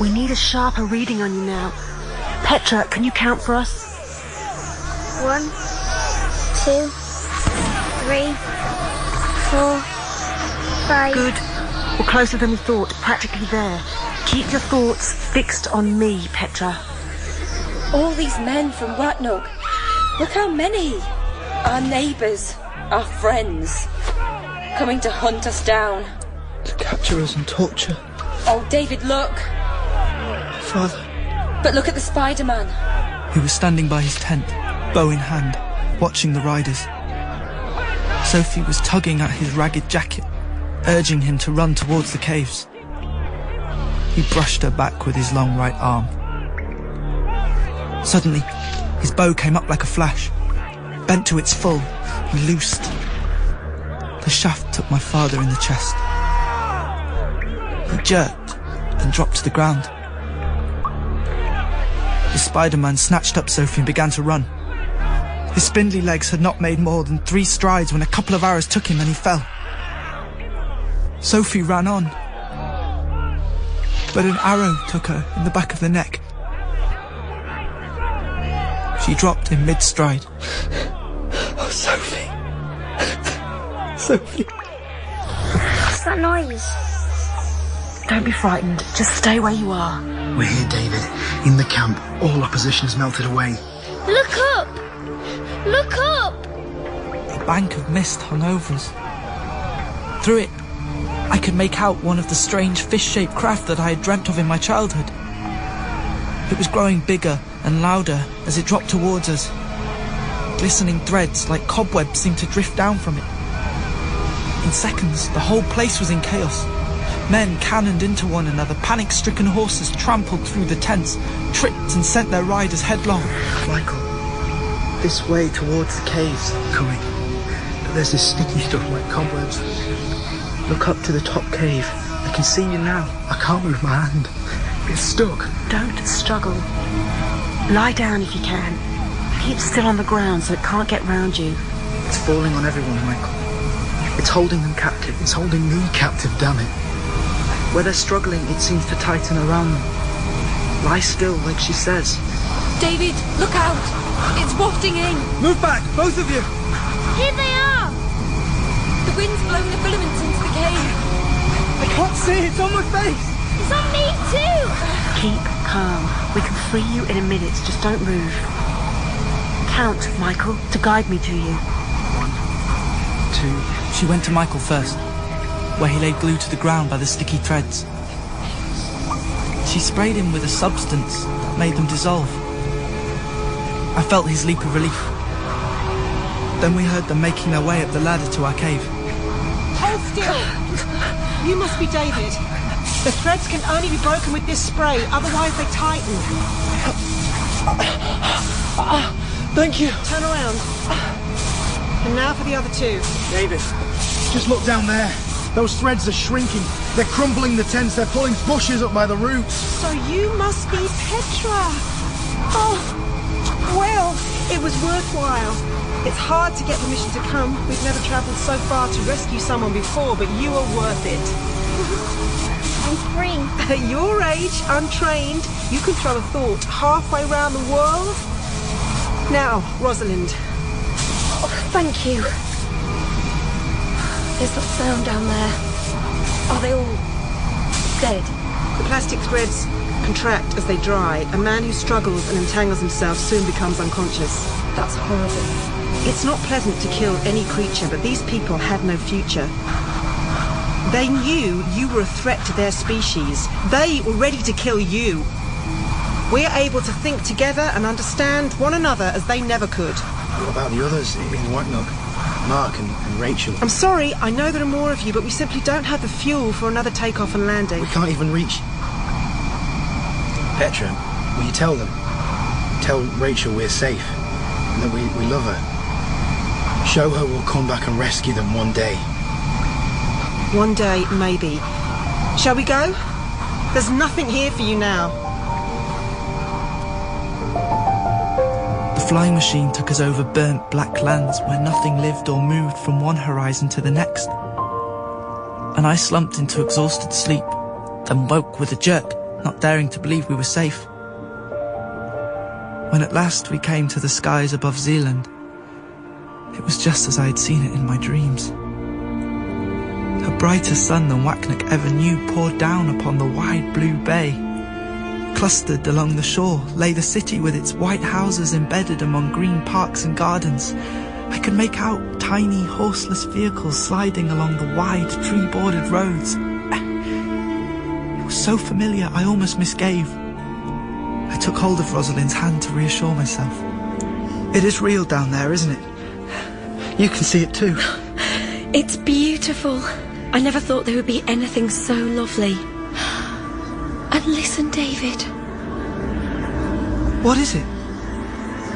We need a sharper reading on you now. Petra, can you count for us? 1, 2, 3, 4, 5. Good. We're closer than we thought, practically there. Keep your thoughts fixed on me, Petra. All these men from Wacknook. Look how many. Our neighbours, our friends, coming to hunt us down. To capture us and torture. Oh, David, look. Father. But look at the Spider-Man. He was standing by his tent, bow in hand, watching the riders. Sophie was tugging at his ragged jacket, urging him to run towards the caves. He brushed her back with his long right arm. Suddenly, his bow came up like a flash, bent to its full, and loosed. The shaft took my father in the chest. He jerked and dropped to the ground. The Spider-Man snatched up Sophie and began to run. His spindly legs had not made more than 3 strides when a couple of arrows took him and he fell. Sophie ran on, but an arrow took her in the back of the neck. She dropped in mid-stride. Oh, Sophie. Sophie. What's that noise? Don't be frightened. Just stay where you are. We're here, David. In the camp, all opposition has melted away. Look up! Look up! A bank of mist hung over us. Through it, I could make out one of the strange fish-shaped craft that I had dreamt of in my childhood. It was growing bigger and louder as it dropped towards us. Glistening threads like cobwebs seemed to drift down from it. In seconds, the whole place was in chaos. Men cannoned into one another, panic-stricken horses trampled through the tents, tripped and sent their riders headlong. Michael, this way towards the caves. Coming. But there's this sticky stuff like cobwebs. Look up to the top cave. I can see you now. I can't move my hand. It's stuck. Don't struggle. Lie down if you can. Keep still on the ground so it can't get round you. It's falling on everyone, Michael. It's holding them captive. It's holding me captive, damn it. Where they're struggling, it seems to tighten around them. Lie still, like she says. David, look out! It's wafting in! Move back, both of you! Here they are! The wind's blowing the filaments into the cave. I can't see, it's on my face! It's on me too! Keep calm. We can free you in a minute, just don't move. Count, Michael, to guide me to you. 1, 2... She went to Michael first, where he lay glued to the ground by the sticky threads. She sprayed him with a substance that made them dissolve. I felt his leap of relief. Then we heard them making their way up the ladder to our cave. Hold still! You must be David. The threads can only be broken with this spray, otherwise they tighten. Thank you. Turn around. And now for the other 2. David, just look down there. Those threads are shrinking. They're crumbling the tents. They're pulling bushes up by the roots. So you must be Petra. Oh, well, it was worthwhile. It's hard to get permission to come. We've never travelled so far to rescue someone before, but you are worth it. I'm free. At your age, untrained, you can throw a thought halfway round the world. Now, Rosalind. Oh, thank you. There's that sound down there. Are they all dead? The plastic threads contract as they dry. A man who struggles and entangles himself soon becomes unconscious. That's horrible. It's not pleasant to kill any creature, but these people had no future. They knew you were a threat to their species. They were ready to kill you. We're able to think together and understand one another as they never could. What about the others in Wacknook? Mark and Rachel? I'm sorry, I know there are more of you, but we simply don't have the fuel for another takeoff and landing. We can't even reach... Petra, will you tell them? Tell Rachel we're safe and that we love her. Show her we'll come back and rescue them one day. One day, maybe. Shall we go? There's nothing here for you now. The flying machine took us over burnt black lands where nothing lived or moved from one horizon to the next. And I slumped into exhausted sleep, then woke with a jerk, not daring to believe we were safe. When at last we came to the skies above Sealand, it was just as I had seen it in my dreams. A brighter sun than Wacknook ever knew poured down upon the wide blue bay. Clustered along the shore lay the city with its white houses embedded among green parks and gardens. I could make out tiny horseless vehicles sliding along the wide tree-bordered roads. It was so familiar I almost misgave. I took hold of Rosalind's hand to reassure myself. It is real down there, isn't it? You can see it too. It's beautiful. I never thought there would be anything so lovely. And listen, David. What is it?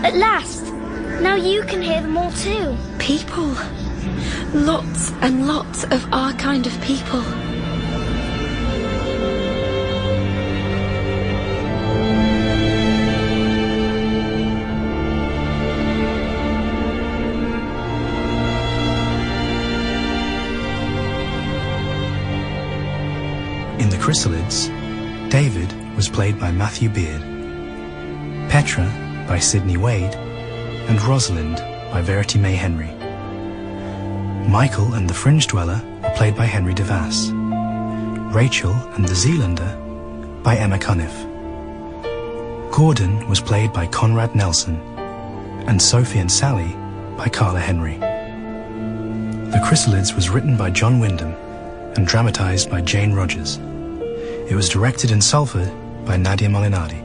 At last. Now you can hear them all too. People. Lots and lots of our kind of people. In the Chrysalids, David was played by Matthew Beard, Petra by Sidney Wade, and Rosalind by Verity May Henry. Michael and the Fringe Dweller were played by Henry DeVass, Rachel and the Sealander by Emma Cunniff. Gordon was played by Conrad Nelson, and Sophie and Sally by Carla Henry. The Chrysalids was written by John Wyndham and dramatised by Jane Rogers. It was directed in Salford by Nadia Molinardi.